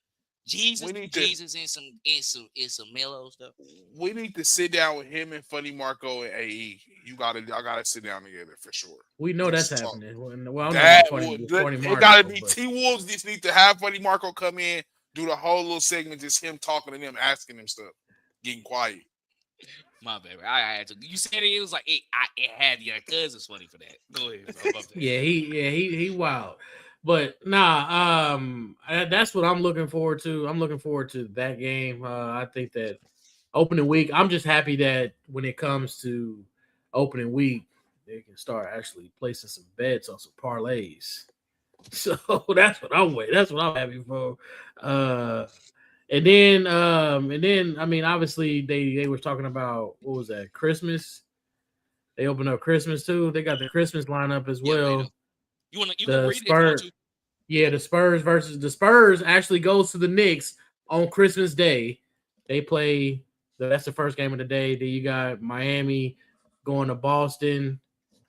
Jesus and some mellow stuff.
We need to sit down with him and Funny Marco and AE. Y'all gotta sit down together for sure.
We know that's happening. Well,
it gotta be T Wolves. Just need to have Funny Marco come in, do the whole little segment, just him talking to them, asking them stuff, getting quiet.
My bad. I had to. You said it was like it had your cousin's funny for that. Go ahead.
Yeah, he wild. But nah, that's what I'm looking forward to. I'm looking forward to that game. I think that opening week, I'm just happy that when it comes to opening week, they can start actually placing some bets on some parlays. So that's what I'm waiting. That's what I'm happy for. And then I mean, obviously they were talking about what was that, Christmas? They opened up Christmas too. They got the Christmas lineup as well.
You want to
the
read
Spurs?
It,
yeah, the Spurs actually goes to the Knicks on Christmas Day. They play. That's the first game of the day. Then you got Miami going to Boston.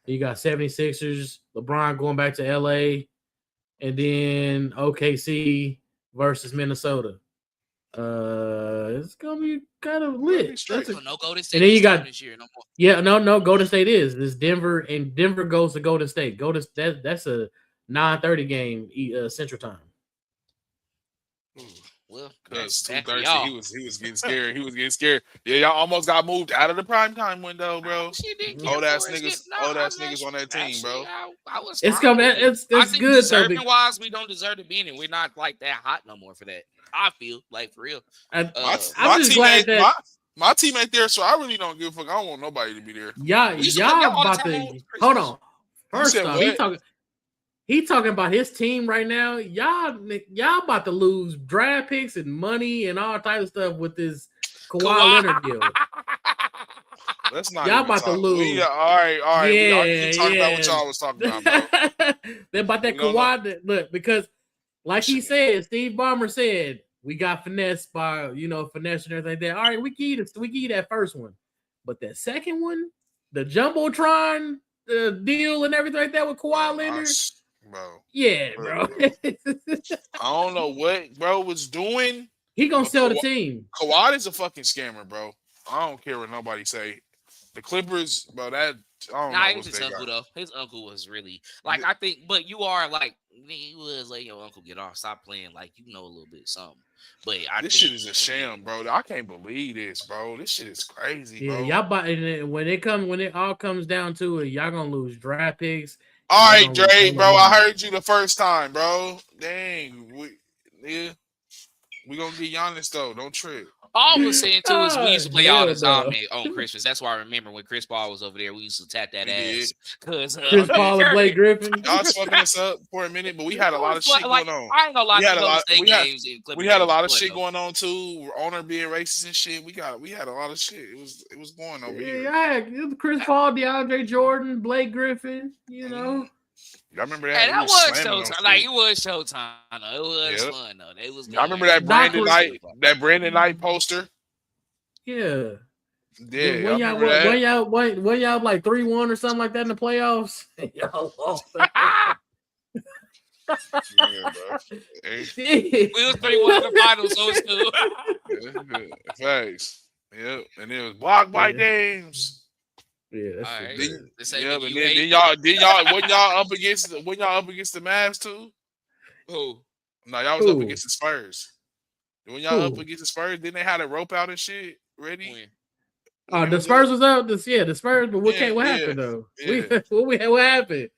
Then you got 76ers. LeBron going back to LA, and then OKC versus Minnesota. It's gonna be kind of lit.
No Golden State.
And then you got
this year, no more.
Yeah, no. Golden State is this Denver, and Denver goes to Golden State. That's a 9:30 game Central Time.
Well,
because 2:30 he was getting scared. He was getting scared. Yeah, y'all almost got moved out of the primetime window, bro. Old ass niggas on that team, bro.
It's coming. It's good.
Deserving wise, we don't deserve to be in it. We're not like that hot no more for that. I feel like for real.
I'm just glad that
my team ain't there, so I really don't give a fuck. I don't want nobody to be there.
Y'all about to hold on. First off, he talking about his team right now. Y'all about to lose draft picks and money and all type of stuff with this Kawhi Leonard deal.
Let's not.
Y'all about to lose.
All right.
Yeah,
we talking about what y'all was talking about, bro.
They're about that Kawhi. Look, because like he said, Steve Ballmer said, we got finessed by, finesse and everything like that. All right, we give you that first one. But that second one, the Jumbotron deal and everything like that with Kawhi Leonard.
Bro.
Yeah, bro.
I don't know what bro was doing.
He gonna sell the team.
Kawhi is a fucking scammer, bro. I don't care what nobody say. The Clippers, bro, that I don't know.
It was his uncle though. His uncle was really like I think, but you are like he was like your uncle get off, stop playing like a little bit something. But
this shit is a sham, bro. I can't believe this, bro. This shit is crazy, bro.
Y'all when it all comes down to it, y'all gonna lose draft picks.
All right, Dre, bro. I heard you the first time, bro. Dang, we gonna get Giannis though. Don't trip.
All I was saying too is we used to play all the time
no.
on Christmas. That's why I remember when Chris Paul was over there, we used to tap that
We
ass. Because
Chris Paul and Blake Griffin.
Y'all was fucking us up for a minute, but we had a lot of shit going on.
I ain't gonna lie,
We had a lot. We had a lot of
shit
shit going on too. Owner being racist and shit. We had a lot of shit. It was going over here.
Yeah, Chris Paul, DeAndre Jordan, Blake Griffin. You know.
I remember that.
Hey, that was showtime. Like it was showtime. Though. It was fun though. They was.
I remember that Brandon Knight. That Brandon Knight poster.
Yeah.
Yeah.
When y'all like 3-1 or something like that in the playoffs. Y'all lost.
Yeah, bro.
We was 3-1 in the finals, so it's cool.
Thanks. Yep. And it was blocked by games.
Yeah, that's
all right.
And then y'all when y'all up against the Mavs too?
Who?
No, y'all was up against the Spurs. When y'all up against the Spurs, didn't they have a rope out and shit ready?
The Spurs was out. The Spurs, but what happened though?
Yeah.
What happened?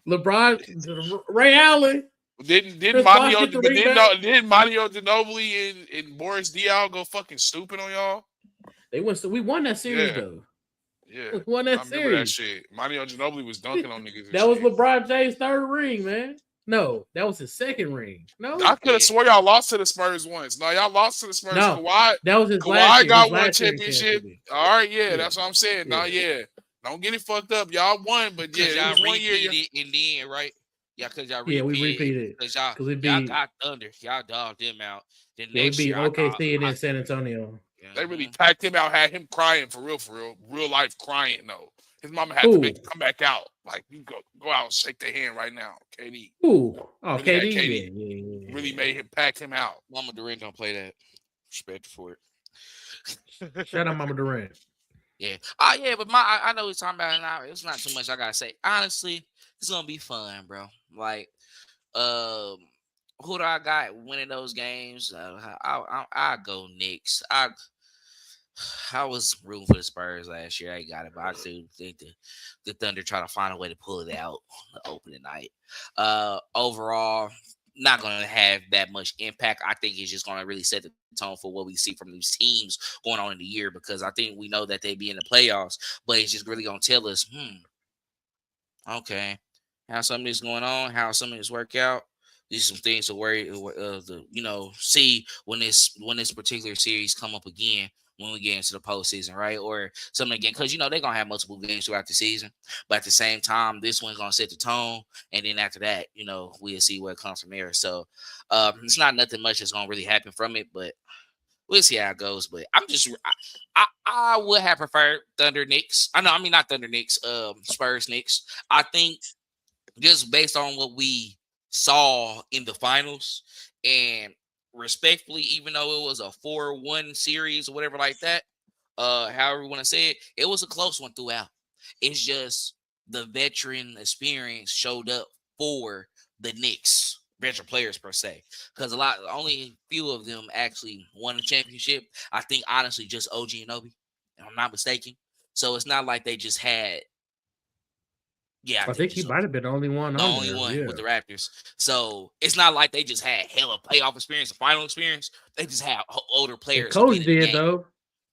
LeBron, Ray Allen.
Didn't Mario Ginobili and Boris Diaw go fucking stupid on y'all?
We won that series though.
Yeah,
we won that series.
Remember that shit. Mario Ginobili was dunking on niggas.
That was LeBron James' third ring, man. No, that was his second ring. No,
I could have swore y'all lost to the Spurs once. No, y'all lost to the Spurs.
No,
Kawhi,
that was his
Kawhi
last year.
got one championship. All right, that's what I'm saying.
Yeah.
No, don't get it fucked up. Y'all won, but
y'all
one year.
in the end, right? Yeah, because y'all
we repeated.
Because y'all got Thunder. Y'all dogged them out. Then next
beat
year,
OKC and then San Antonio.
Yeah.
They really packed him out, had him crying for real life crying though. His mama had to make him come back out. Like, you go out and shake their hand right now, KD.
Ooh,
really
KD.
Really made him pack him out.
Mama Durant don't play that. Respect for
it. Shout out Mama Durant.
Yeah. But I know what you're talking about now. It's not too much I gotta say. Honestly, it's gonna be fun, bro. Like, who do I got winning those games? I go Knicks. I was rooting for the Spurs last year. I got it, but I do think the Thunder try to find a way to pull it out the opening night. Overall, not going to have that much impact. I think it's just going to really set the tone for what we see from these teams going on in the year, because I think we know that they be in the playoffs, but it's just really going to tell us, okay, how some of this going on, how some of this work out. These are some things to worry, see when this particular series come up again. When we get into the postseason, right? Or something again, because they're gonna have multiple games throughout the season, but at the same time, this one's gonna set the tone, and then after that, we'll see what comes from there. So it's not nothing much that's gonna really happen from it, but we'll see how it goes. But I would have preferred Thunder Knicks. Not Thunder Knicks, Spurs Knicks. I think just based on what we saw in the finals, and respectfully, even though it was a 4-1 series or whatever like that, however you want to say it was a close one throughout. It's just the veteran experience showed up for the Knicks, veteran players per se, because only few of them actually won a championship. I think honestly just OG Anunoby, if I'm not mistaken. So it's not like they just had. Yeah,
I think he might have been the only one.
The only one with the Raptors. So it's not like they just had hella playoff experience, final experience. They just had older players.
The coach did though.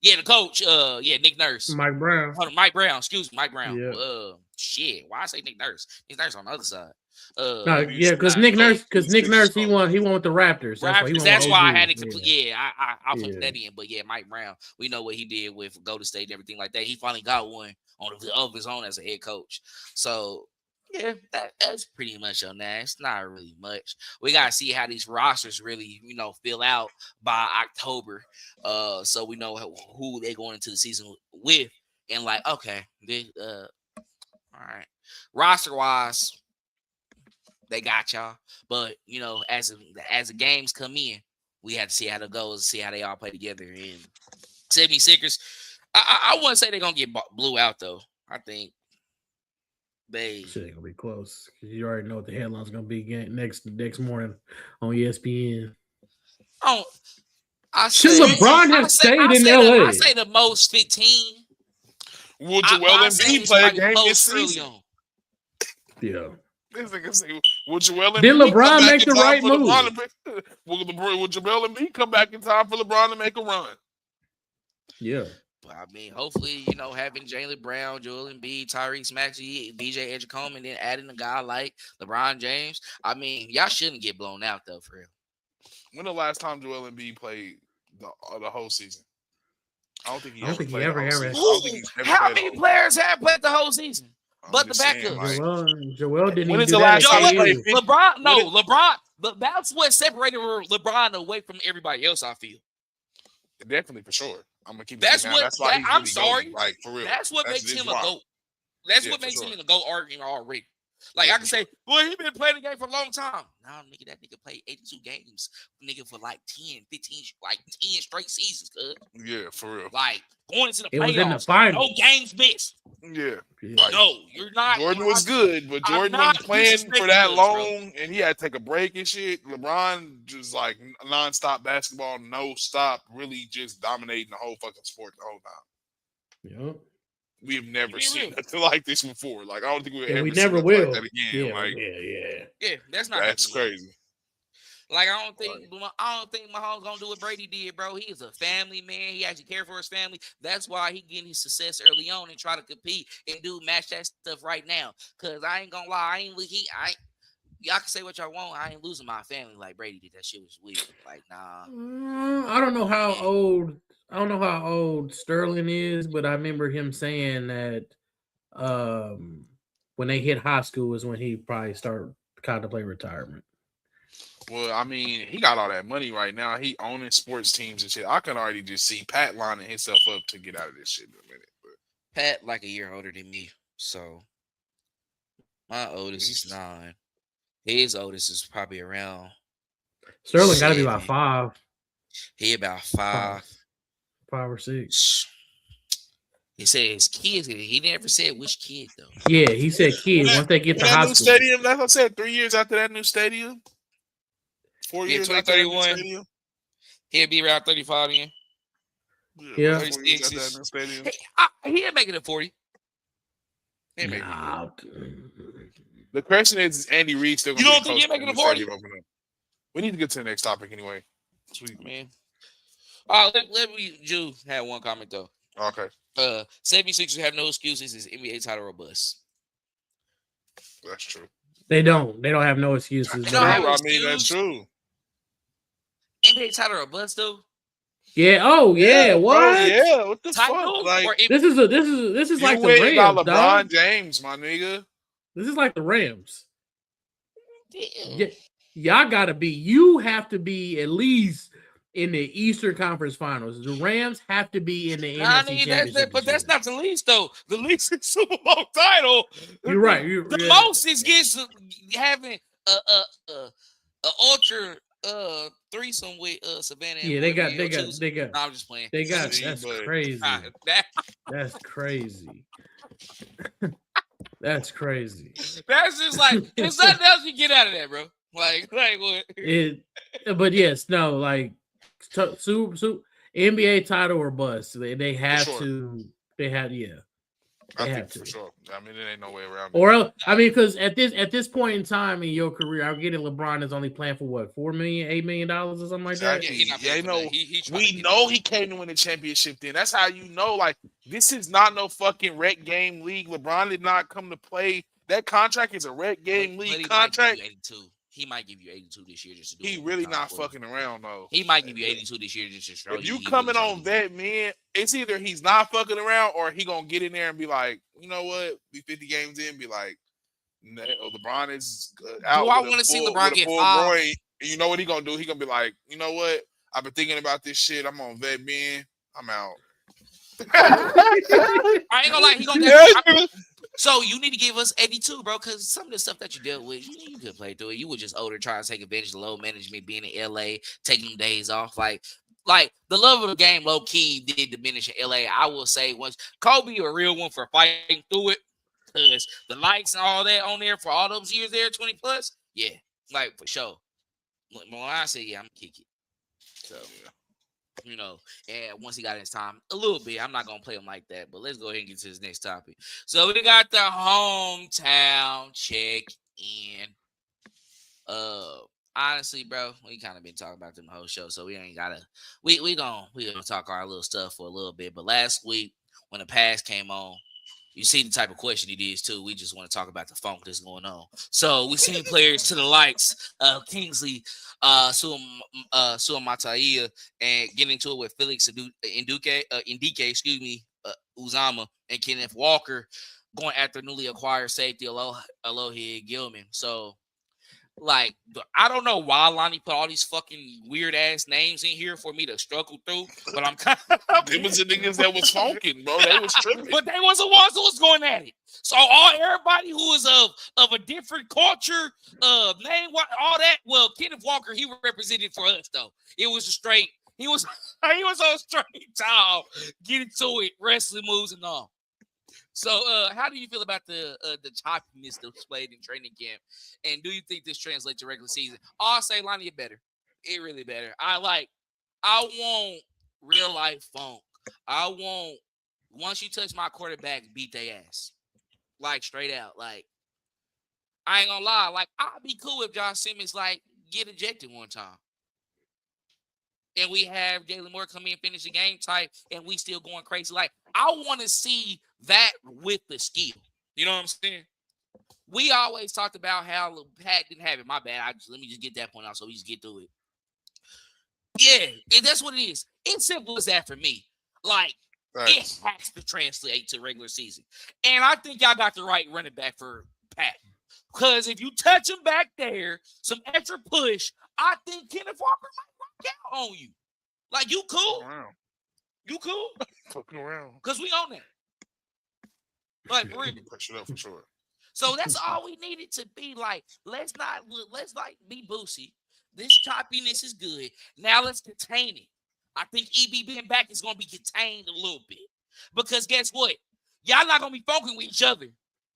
Yeah, the coach. Nick Nurse.
Mike Brown.
Mike Brown. Excuse me, Mike Brown.
Yeah.
Shit. Why I say Nick Nurse? Nick Nurse on the other side.
Because Nick Nurse, he won with the Raptors.
That's why I had to complete. Yeah, I put that in. But yeah, Mike Brown. We know what he did with Golden State and everything like that. He finally got one of his own as a head coach. So yeah, that's pretty much on that. It's not really much. We gotta see how these rosters really, fill out by October. So we know who they're going into the season with, and like, okay, all right, roster wise, they got y'all. But as the games come in, we have to see how it goes, see how they all play together. And 76ers, I wouldn't say they're gonna get blew out though. I think shit
ain't gonna be close. You already know what the headline's gonna be next morning on ESPN. Should LeBron have stayed in LA?
I say the most 15.
Will Joel Embiid play a game this season?
Yeah.
This nigga say, will Joel Embiid
did LeBron make the right move?
Will Joel Embiid come back in time for LeBron to make a run?
Yeah.
But I mean, hopefully, having Jaylen Brown, Joel Embiid, Tyrese Maxey, BJ Edgecombe, and then adding a guy like LeBron James. I mean, y'all shouldn't get blown out though, for real.
When the last time Joel Embiid played the whole season? I don't think he
I don't
ever
think he
played the
ever,
whole
ever-
season. I don't think he's ever
How
played
many
the whole
players have played the whole season?
I'm
But the
just saying,
backup.
like,
Joel didn't
when
even
is
do
the
that
last
at
time he
KU.
played 50?
LeBron, no,
When it-
LeBron. But that's what separated LeBron away from everybody else. I feel
Definitely for sure. I'm gonna keep it
that's
now.
what.
That's why he's
I'm
really
sorry.
goated, like for real.
That's what makes
his
him a
why.
GOAT. That's
Yeah,
what
for
makes
sure.
him in the GOAT argument already. Like
Yeah,
I
for
can say, well, he been playing the game for a long time. Nah, nigga, that nigga played 82 games, nigga, for like 10, 15, like 10 straight seasons, cuz.
Yeah, for real.
Like going into the
It was in the
playoffs,
finals.
no games missed.
Yeah.
Yeah.
Like,
No, you're not.
Jordan was good, but
I'm
Jordan
not
wasn't playing for
disrespecting
that
us,
long, and he had to take a break and shit. LeBron just like nonstop basketball, no stop, really just dominating the whole fucking sport the whole time.
Yep.
We've never
Be
seen
real.
nothing like this before. Like I don't think we'll
And
ever
we
see
never
nothing
will.
like that again.
Yeah,
like
Yeah, that's not.
that's
happening.
crazy.
Like I don't think Mahomes gonna do what Brady did, bro. He is a family man. He actually cares for his family. That's why he getting his success early on and try to compete and match that stuff right now. Cause I ain't gonna lie, y'all can say what y'all want. I ain't losing my family like Brady did. That shit was weird. Like nah.
I don't know how old Sterling is, but I remember him saying that when they hit high school is when he probably started contemplating retirement.
Well, I mean, he got all that money right now. He owning sports teams and shit. I can already just see Pat lining himself up to get out of this shit in a minute. But
Pat like a year older than me, so my oldest is 9. His oldest is probably around.
Sterling got to be about
7.
5.
He about 5
or 6.
He said his kids. He never said which kid though.
Yeah, he said kids. Once they get to high
new
school.
stadium, like I said, 3 years after that new stadium. 4 years after that new
2031.
stadium.
He'll be around 35 again.
Yeah.
4 years after that new stadium.
He'll make it at 40.
Nah.
The question is Andy Reid still going
You
to
don't think he'll make it to 40?
We need to get to the next topic anyway. Sweet.
Man. Let me have one comment though.
Okay.
76ers have no excuses. Is NBA title or bust?
That's true.
They don't have no excuses.
They don't have
I mean, that's true.
NBA title or bust though?
Yeah. Oh yeah. What?
Bro, yeah. What the
Title
fuck? Like,
or
this is like the Rams,
got LeBron
dog.
James, my nigga.
This is like the Rams.
Damn.
You have to be at least in the Eastern Conference Finals. The Rams have to be in the NFC Championship.
But that's not the least though. The least is Super Bowl title.
You're right.
The most is having a ultra threesome with Savannah.
Yeah, they got.
No, I'm just playing.
They got. That's crazy. That's crazy. That's crazy.
That's just like there's nothing else you get out of that, bro. Like what?
But yes, no, like NBA title or bust. They have to. They have
I
They
think
have
for
to.
sure. I mean, there ain't no way around it.
Or else, I mean, because at this point in time in your career, I'm getting LeBron is only playing for what, $4 million, $8 million or something like that.
We know he came to win the championship. Then that's how you know. Like, this is not no fucking rec game league. LeBron did not come to play. That contract is a rec game league contract.
He might give you 82 this year just to do
He really not fucking around though.
He might give you 82 this year just to show
if you coming on vet, man, it's either he's not fucking around or he gonna get in there and be like, you know what, be 50 games in, be like, no, LeBron is out.
Do I want to see LeBron get 5?
Groin. You know what he gonna do? He gonna be like, you know what, I've been thinking about this shit. I'm on vet, man. I'm out.
I ain't gonna lie, he gonna get. So you need to give us 82, bro, because some of the stuff that you dealt with, you could play through it. You were just older, trying to take advantage of load management, being in LA, taking them days off. Like the love of the game, low key, did diminish in LA. I will say, once Kobe a real one for fighting through it, because the lights and all that on there for all those years there, 20 plus, yeah, like for sure. When I say yeah, I'm gonna kick it. So. You know, and once he got his time, a little bit. I'm not gonna play him like that, but let's go ahead and get to this next topic. So we got the hometown check-in. honestly, bro, we kind of been talking about them the whole show, so we ain't gotta. We gonna talk our little stuff for a little bit. But last week when the pass came on, you see the type of question it is too. We just want to talk about the funk that's going on. So we seen players to the likes of Kingsley, Suamataia, and getting into it with Felix Indike, Uzama, and Kenneth Walker going after newly acquired safety Alohi Gilman. So, like, I don't know why Lonnie put all these fucking weird ass names in here for me to struggle through, but I'm kind of.
It was the niggas that was funking, bro. They was tripping.
But they was the ones who was going at it. So everybody who is of a different culture, name, all that. Well, Kenneth Walker, he represented for us though. It was a straight. He was on straight tall, getting to it, wrestling moves and all. So, how do you feel about the choppiness displayed in training camp? And do you think this translates to regular season? I'll say Lonnie, it better. It really better. I want real life funk. I want, once you touch my quarterback, beat their ass. Like, straight out. Like, I ain't gonna lie. Like, I'd be cool if Josh Simmons, like, get ejected one time. And we have Jalen Moore come in, finish the game type, and we still going crazy. Like, I want to see that with the skill. You know what I'm saying? We always talked about how Pat didn't have it. My bad. Let me just get that point out so we just get through it. Yeah, and that's what it is. It's simple as that for me. Like, it has to translate to regular season. And I think y'all got the right running back for Pat. Because if you touch him back there, some extra push, I think Kenneth Walker might rock out on you. Like, you cool? You cool?
Fucking around.
Because we own that. Like, for real.
Push it up for sure.
So that's all we needed to be. Like, let's be Boosie. This choppiness is good. Now let's contain it. I think EB being back is going to be contained a little bit. Because guess what? Y'all not going to be funking with each other.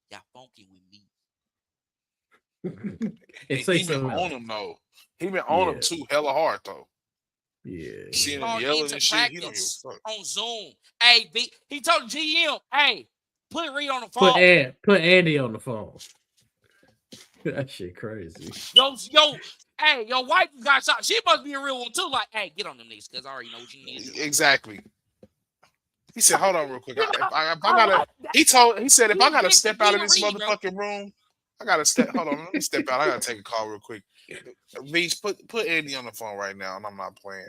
Y'all funking with me.
He been on him, though. He been on him too hella hard, though.
Yeah.
He's called into practice on Zoom. Hey, he told GM, hey, put Reed on the phone.
Put Andy on the phone. That shit crazy.
Yo, hey, your wife got shot. She must be a real one too. Like, hey, get on them niggas because I already know what you need to do.
Exactly. He said, hold on real quick. He said, if I gotta step out of this motherfucking room, I gotta step. Hold on, let me step out. I gotta take a call real quick. V's, put Andy on the phone right now, and I'm not playing.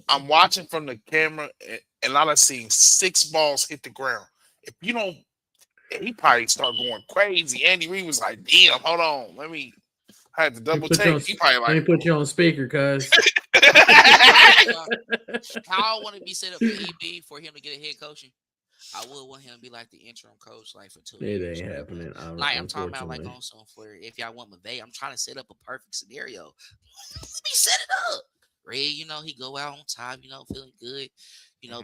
I'm watching from the camera, and I done seen 6 balls hit the ground. If you don't, he probably start going crazy. Andy Reid was like, "Damn, hold on, I had to double take." He probably
let me put you on speaker, cuz.
How I want to be set up for EB for him to get a head coaching. I would want him to be like the interim coach, like for 2 years.
It ain't happening.
I'm talking about like on some for if y'all want McVay. I'm trying to set up a perfect scenario. Let me set it up. Ray, he go out on top, feeling good.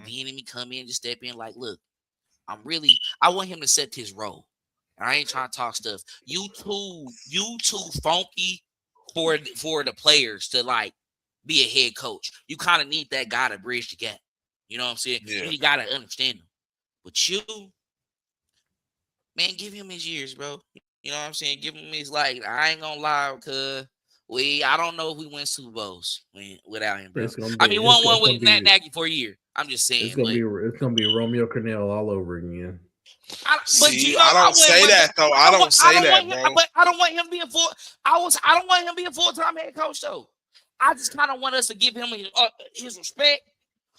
Being me come in, just step in. Like, look, I want him to set his role. I ain't trying to talk stuff. You too funky for the players to like be a head coach. You kind of need that guy to bridge the gap. You know what I'm saying?
Yeah.
You got to understand him. But you, man, give him his years, bro. You know what I'm saying? Give him his, like, I ain't gonna lie, because I don't know if we win Super Bowls without him, bro. We won one with Matt Nagy for a year. I'm just saying.
It's gonna be Romeo Cornell all over again.
I don't say that, bro. I don't
want him being full-time head coach, though. I just kind of want us to give him his respect.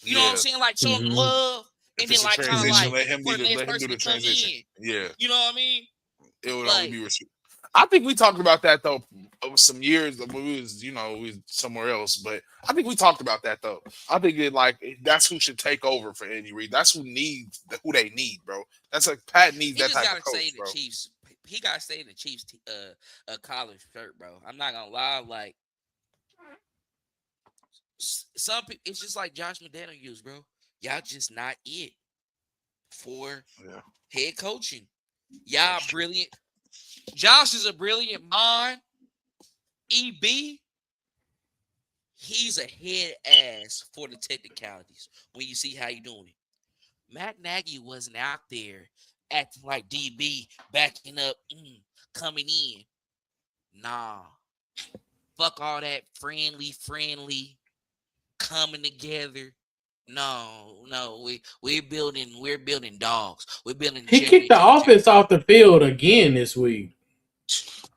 You know what I'm saying? Like, show him love. And then, like, kind of like,
let him do the transition. Yeah.
You know what I mean?
It would only be respect. I think we talked about that, though, over some years when we was somewhere else. But I think we talked about that, though. I think that's who should take over for Andy Reid. That's who they need, bro. That's like Pat needs that type of coach, bro.
He got to stay in the Chiefs college shirt, bro. I'm not going to lie. Like, some people, it's just like Josh McDaniels, bro. Y'all just not it for head coaching. Y'all brilliant. Josh is a brilliant mind. EB, he's a head ass for the technicalities when you see how you doing it. Matt Nagy wasn't out there acting like DB, backing up, coming in. Nah. Fuck all that friendly coming together. No, we're building dogs. We're building.
He kicked the offense off the field again this week.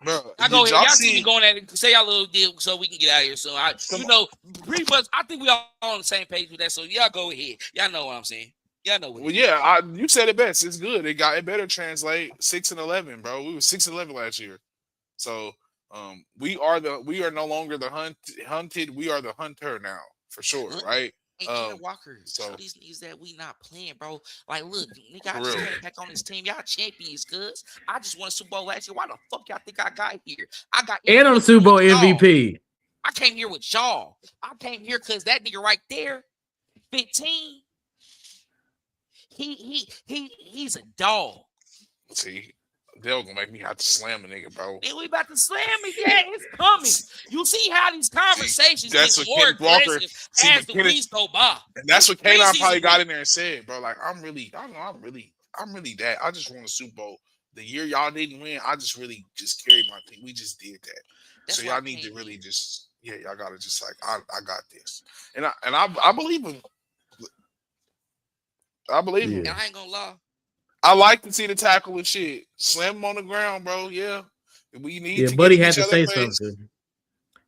Bro,
I go
did
ahead.
y'all
Y'all see me
see?
going at it. Say y'all little deal so we can get out of here. So pretty much, I think we all on the same page with that. So y'all go ahead. Y'all know what I'm saying. Y'all know what.
Well, yeah, you said it best. It's good. It better translate 6-11, bro. We were 6-11 last year. So we are no longer the hunted. We are the hunter now for sure, right?
And Ken Walker,
so
tell these niggas that we not playing, bro. Like, look, nigga, I
For
just
real.
came back on this team. Y'all champions, cuz. I just won a Super Bowl last year. Why the fuck y'all think I got here? I got
And I'm Super Bowl MVP.
I came here with y'all. I came here because that nigga right there, 15. He's a dog.
See, they're gonna make me have to slam a nigga, bro.
And we about to slam it. Yeah, it's coming. You see how these conversations
That's
get
what
more
Kenneth Walker-
aggressive
see,
as
but
the weeks go by.
And that's what K9 probably
Preseason
got
week.
in there and said, bro. Like, I'm really that. I just won a Super Bowl. The year y'all didn't win, I just really just carried my team. We just did that.
That's
So
why I
y'all need to
came
really
in.
just, y'all gotta just like, I got this. And I believe him. I believe him.
And I ain't gonna lie.
I like to see the tackle and shit. Slam him on the ground, bro. Yeah. We need to
Buddy
get in
had
each
to say
other's face.
something.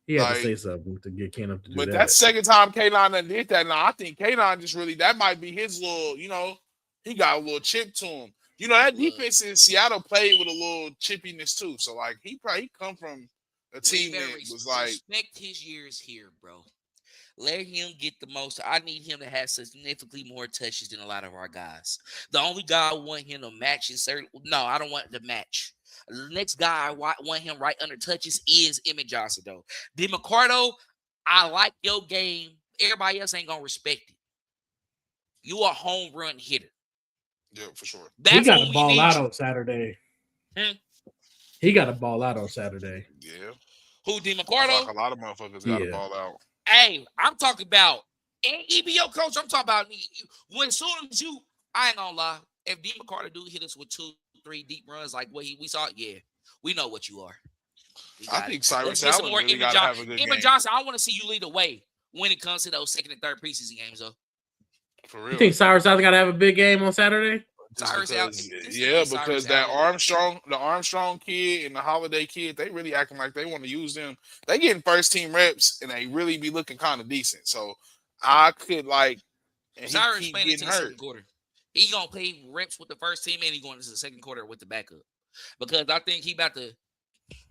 He had
Like,
to say something to get Ken up to do
But
that.
that's the second time K9 done did that. Now I think K9 just really, that might be his little, he got a little chip to him. That defense in Seattle played with a little chippiness too. So like he come from a team that was like,
respect his years here, bro. Let him get the most. I need him to have significantly more touches than a lot of our guys. The only guy I want him to match is no, I don't want to match. The next guy I want him right under touches is Emmett Johnson, though. DeMarcado, I like your game. Everybody else ain't gonna respect it. You a home run hitter.
yeah, for sure.
He got to ball out on Saturday. He got to ball out on Saturday.
Yeah.
Who, DeMarcado?
Like a lot of motherfuckers got to ball out.
Hey, I'm talking about, and EBO coach, I'm talking about when as soon as I ain't gonna lie, if DeMarcado do hit us with 2-3 deep runs like what we saw, we know what you are.
I think Cyrus Allen really got to have a good game.
Emmett Johnson, I want to see you lead the way when it comes to those second and third preseason games, though.
For real.
You think Cyrus Allen got to have a big game on Saturday?
Because that the Armstrong kid and the Holiday kid, they really acting like they want to use them. They getting first team reps and they really be looking kind of decent. So I could and
Cyrus
he
playing into the
hurt.
second quarter. He gonna play reps with the first team and he going into the second quarter with the backup because I think he about to.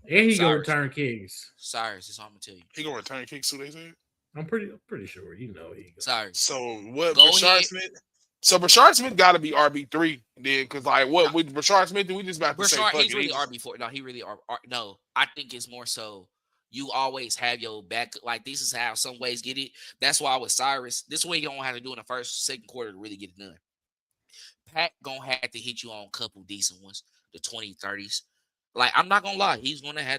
And he gonna return kicks.
Cyrus, that's all I'm gonna tell you.
He gonna return kicks. Who they said?
I'm pretty sure. He
Cyrus.
So what? Rashard Smith. So Rashard Smith got to be RB3 then, because with Rashard Smith, we just about to say fuck
he's really RB4. No, he really no. I think it's more so you always have your back. Like this is how some ways get it. That's why with Cyrus, this way you don't have to do in the first, second quarter to really get it done. Pat gonna have to hit you on a couple decent ones, the 20s, 30s. Like, I'm not gonna lie, he's gonna have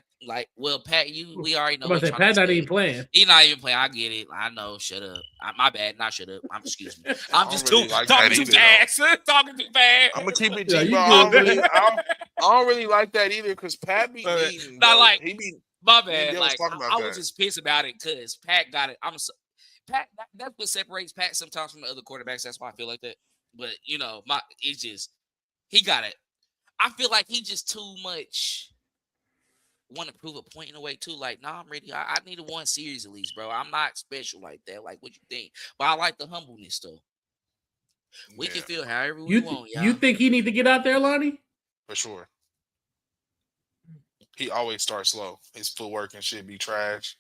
Pat, we already know.
Pat not even playing.
He's not even playing. I get it. I know. Shut up. My bad. Not shut up. Excuse me. I'm just
really
talking too fast. Talking too fast.
I'm gonna keep it G, bro. I don't really like that either because Pat be eating.
Not like
he be.
My bad. Like I was just pissed about it because Pat got it. Pat. That's what separates Pat sometimes from the other quarterbacks. That's why I feel like that. But it's just he got it. I feel like he just too much want to prove a point in a way too. Like, nah, I'm ready. I need a one series at least, bro. I'm not special like that. Like, what you think? But I like the humbleness though. We can feel however we want.
You think he need to get out there, Lonnie?
For sure. He always starts slow. His footwork and shit be trash.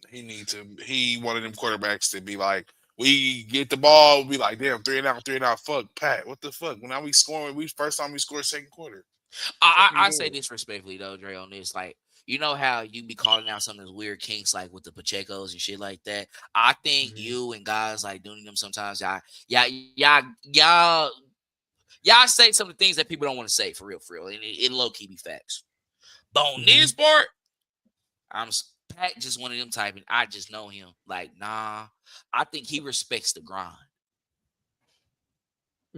He one of them quarterbacks to be like, we get the ball, we be like, damn, 3 and out. Fuck, Pat, what the fuck? When we scoring, first time we scored second quarter.
I say this respectfully though, Dre, on this. Like, you know how you be calling out some of those weird kinks like with the Pachecos and shit like that. I think you and guys like doing them sometimes, y'all say some of the things that people don't want to say for real, and it low key be facts. But on this part, Pat just one of them typing. I just know him. Like, nah, I think he respects the grind.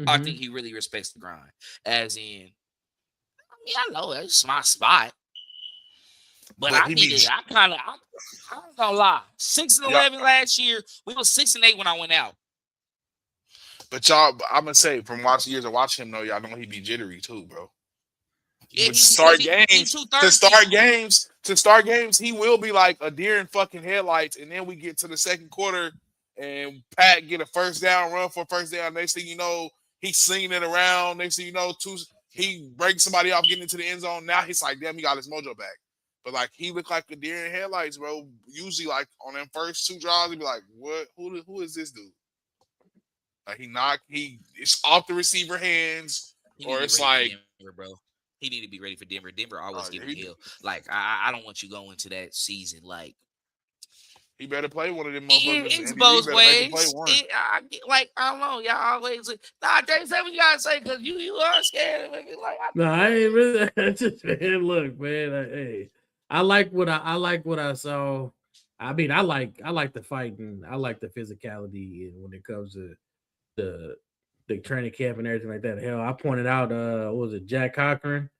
I think he really respects the grind. As in, I know it's my spot. But
But
I ain't gonna lie. 6-11 last year. We was 6-8 when I went out.
But y'all, I'm gonna say from years of watching him, though, y'all know he be jittery too, bro.
Yeah,
But to start games, he will be like a deer in fucking headlights, and then we get to the second quarter, and Pat get a first down, run for a first down. Next thing you know, he's slinging it around. Next thing you know, he breaks somebody off, getting into the end zone. Now he's like, damn, he got his mojo back. But like he looked like a deer in headlights, bro. Usually, like on them first 2 drives, he'd be like, what? Who is this dude? Like it's off the receiver hands, or it's like,
Denver, bro. He need to be ready for Denver. Denver always give him hell. Like I don't want you going to that season. Like
he better play one of them motherfuckers.
It's both ways. I don't know. Y'all always Jay, say what you gotta say because you are scared.
No, I ain't really. Just man, look, man. Hey, I like what I saw. I mean, I like the fighting. I like the physicality when it comes to the training camp and everything like that. Hell, I pointed out, what was it, Jack Cochran?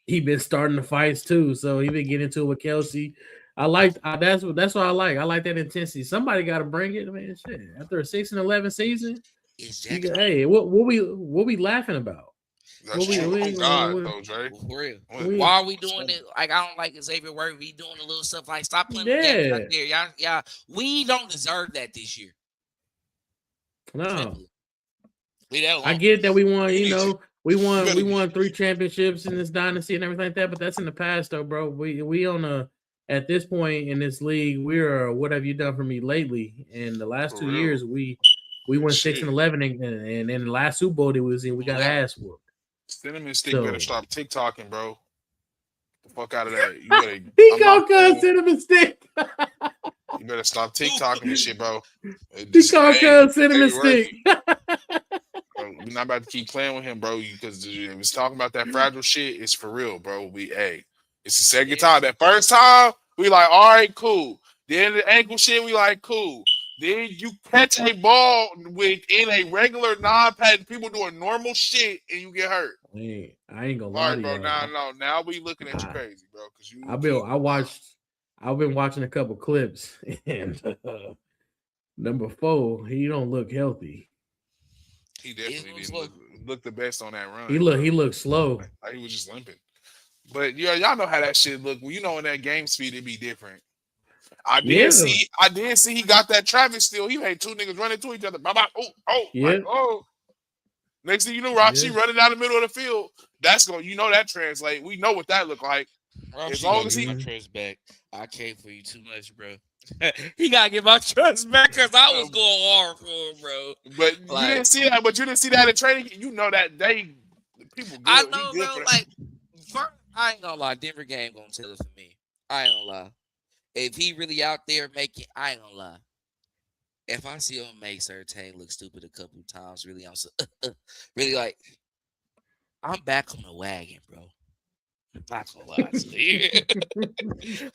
He been starting the fights too, so he been getting into it with Kelsey. I like that's what I like. I like that intensity. Somebody got to bring it, man. Shit, after a 6-11 season, hey, what we laughing about?
That's true. Dre.
For real. Why are we doing it? Like I don't like Xavier Worthy. We doing a little stuff like stop putting games out there. Y'all, we don't deserve that this year.
No. I get that we won, we won 3 championships in this dynasty and everything like that, but that's in the past though, bro. We at this point in this league, we're what have you done for me lately? And the last 2 years we went 6-11 and in the last Super Bowl we got ass whooped.
Cinnamon Stick better stop TikToking, bro. The fuck out of that.
He called Cuz Cinnamon Stick.
You better stop TikToking this shit, bro.
He called Cuz Cinnamon Stick.
We're not about to keep playing with him, bro. Because if it's talking about that fragile shit, it's for real, bro. It's the second time. That first time, we like, all right, cool. Then the ankle shit, we like, cool. Then you catch a ball within a regular non-patent people doing normal shit and you get hurt.
I ain't gonna lie to you,
bro. Now we looking at you crazy, bro. Because
I've been watching a couple clips, and number 4, he don't look healthy.
He definitely didn't look the best on that run.
He looked slow.
Like he was just limping. But y'all know how that shit look. Well, in that game speed, it'd be different. I did see he got that traffic steal. He had 2 niggas running to each other. Next thing you know, Rashi running down the middle of the field. That's going, that translate. We know what that look like.
As long as he my trust back, I came for you too much, bro. He gotta get my trust back because I was going hard for him, bro.
But you didn't see that. But you didn't see that in training. You know that people good.
I know, bro. Like, I ain't gonna lie. Denver game gonna tell it for me. I ain't gonna lie. If he really out there making, I ain't gonna lie. If I see him make Sertain look stupid a couple of times, really, I'm really like, I'm back on the wagon, bro. I'm not gonna lie to you.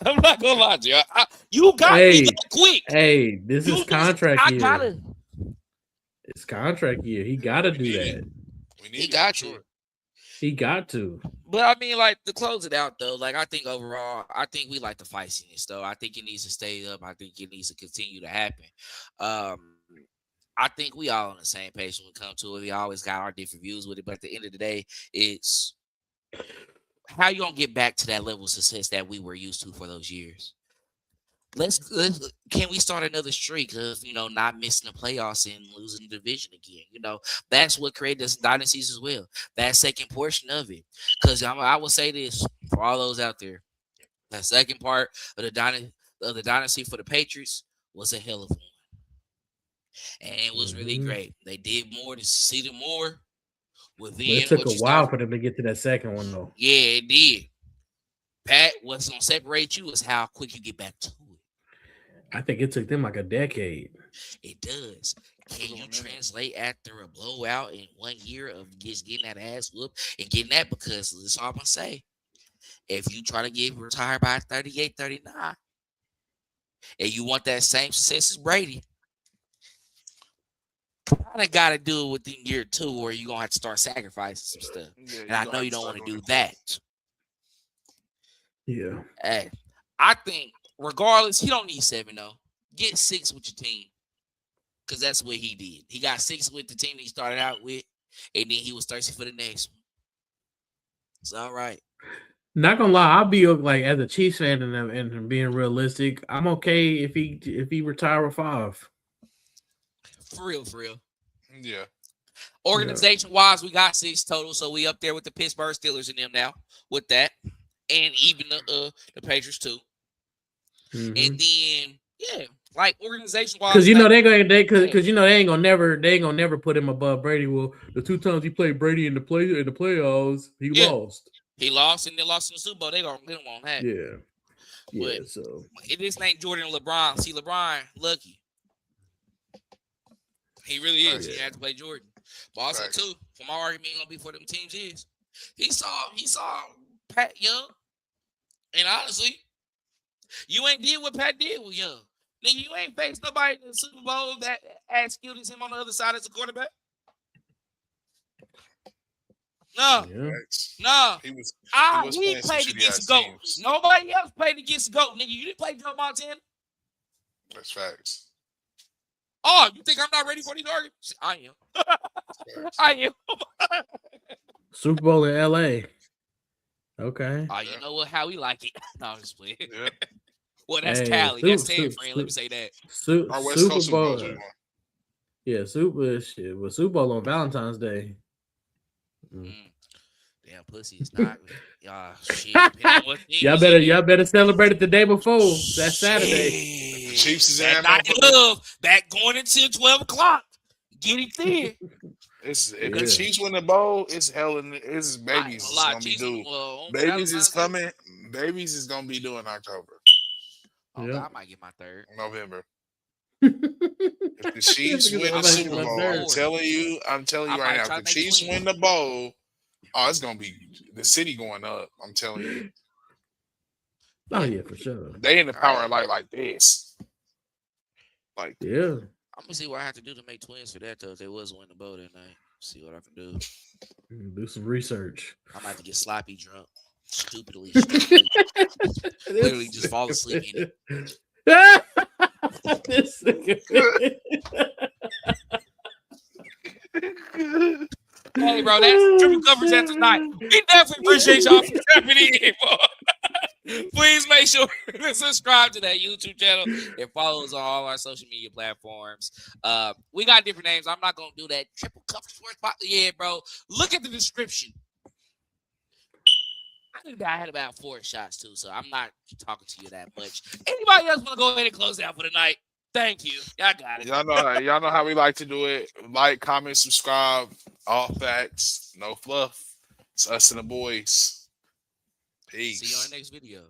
I'm not gonna lie to you. You got me quick.
Hey, this is contract year. It's contract year. He gotta do that.
He got to.
He got to.
But I mean, like, to close it out though, like I think overall, I think we like the feistiness though. I think it needs to stay up. I think it needs to continue to happen. I think we all on the same page when it comes to it. We always got our different views with it, but at the end of the day, it's how you gonna get back to that level of success that we were used to for those years. Can we start another streak of not missing the playoffs and losing the division again? That's what created this dynasties as well. That second portion of it, because I will say this for all those out there: that second part of the dynasty for the Patriots was a hell of one, and it was really great. They did more to see the more.
It took a while for them to get to that second one, though.
Yeah, it did. Pat, what's gonna separate you is how quick you get back to it.
I think it took them like a decade.
It does. Can you translate after a blowout in 1 year of just getting that ass whooped and getting that? Because that's all I'm going to say. If you try to get retired by 38, 39, and you want that same success as Brady, kind of got to do it within year 2 or you're going to have to start sacrificing some stuff. And I know you don't want to do that.
Yeah.
Hey, I think regardless, he don't need 7 though. Get 6 with your team. Because that's what he did. He got 6 with the team he started out with, and then he was thirsty for the next one. It's all right.
Not gonna lie, I'll be like as a Chiefs fan and being realistic, I'm okay if he retire with 5.
For real.
Yeah.
Organization wise, we got 6 total, so we up there with the Pittsburgh Steelers and them now with that, and even the Patriots too.
Mm-hmm.
And then like organization wise,
because you know they ain't gonna never put him above Brady. Well, the 2 times he played Brady in the playoffs, he lost.
He lost and then lost in the Super Bowl. They don't want that.
Yeah.
But
so
this ain't Jordan and LeBron. See, LeBron lucky. He really is. He had to play Jordan. But also too, for my argument, gonna be for them teams is he saw Pat Young, and honestly, you ain't did what Pat did with Young. Nigga, you ain't faced nobody in the Super Bowl that as skilled as him on the other side as a quarterback. No. He played against GOAT. Nobody else played against GOAT. Nigga, you didn't play Joe Montana.
That's facts.
Oh, you think I'm not ready for these arguments? I am. I am.
Super Bowl in LA. Okay.
Oh, you know what? How we like it. No, I'm just playing.
Yeah.
Well, that's Cali. That's San Fran. Let me say that.
Our West Coast
Super Bowl. Yeah, Super Bowl on Valentine's Day.
Damn, pussy is not. Shit.
Y'all better celebrate it the day before. That's Saturday.
The Chiefs is
that night love. That going until 12 o'clock. Get it there.
If the Chiefs win the bowl, it's hell and it's babies is gonna be doing. Babies is coming. Babies is gonna be doing October.
Oh, God, I might get my 3rd.
November. If the Chiefs win the Super Bowl, I'm telling you right now, if the Chiefs win the bowl, it's gonna be the city going up. I'm telling you.
Oh yeah, for sure.
They in the power like this. Like
I'm gonna see what I have to do to make twins for that though. If they was win the bowl that night, see what I can do.
Do some research.
I might have to get sloppy drunk, stupidly. Literally just fall asleep in it. Hey, bro, that's triple coverage after tonight. We definitely appreciate y'all for stepping in, bro. Please make sure to subscribe to that YouTube channel and follow us on all our social media platforms. We got different names. I'm not gonna do that triple coverage sports podcast. Yeah, bro. Look at the description. I think I had about 4 shots too, so I'm not talking to you that much. Anybody else want to go ahead and close out for the night? Thank you. Y'all got it.
Y'all know how we like to do it. Like, comment, subscribe. All facts, no fluff. It's us and the boys. Peace.
See you on the next video.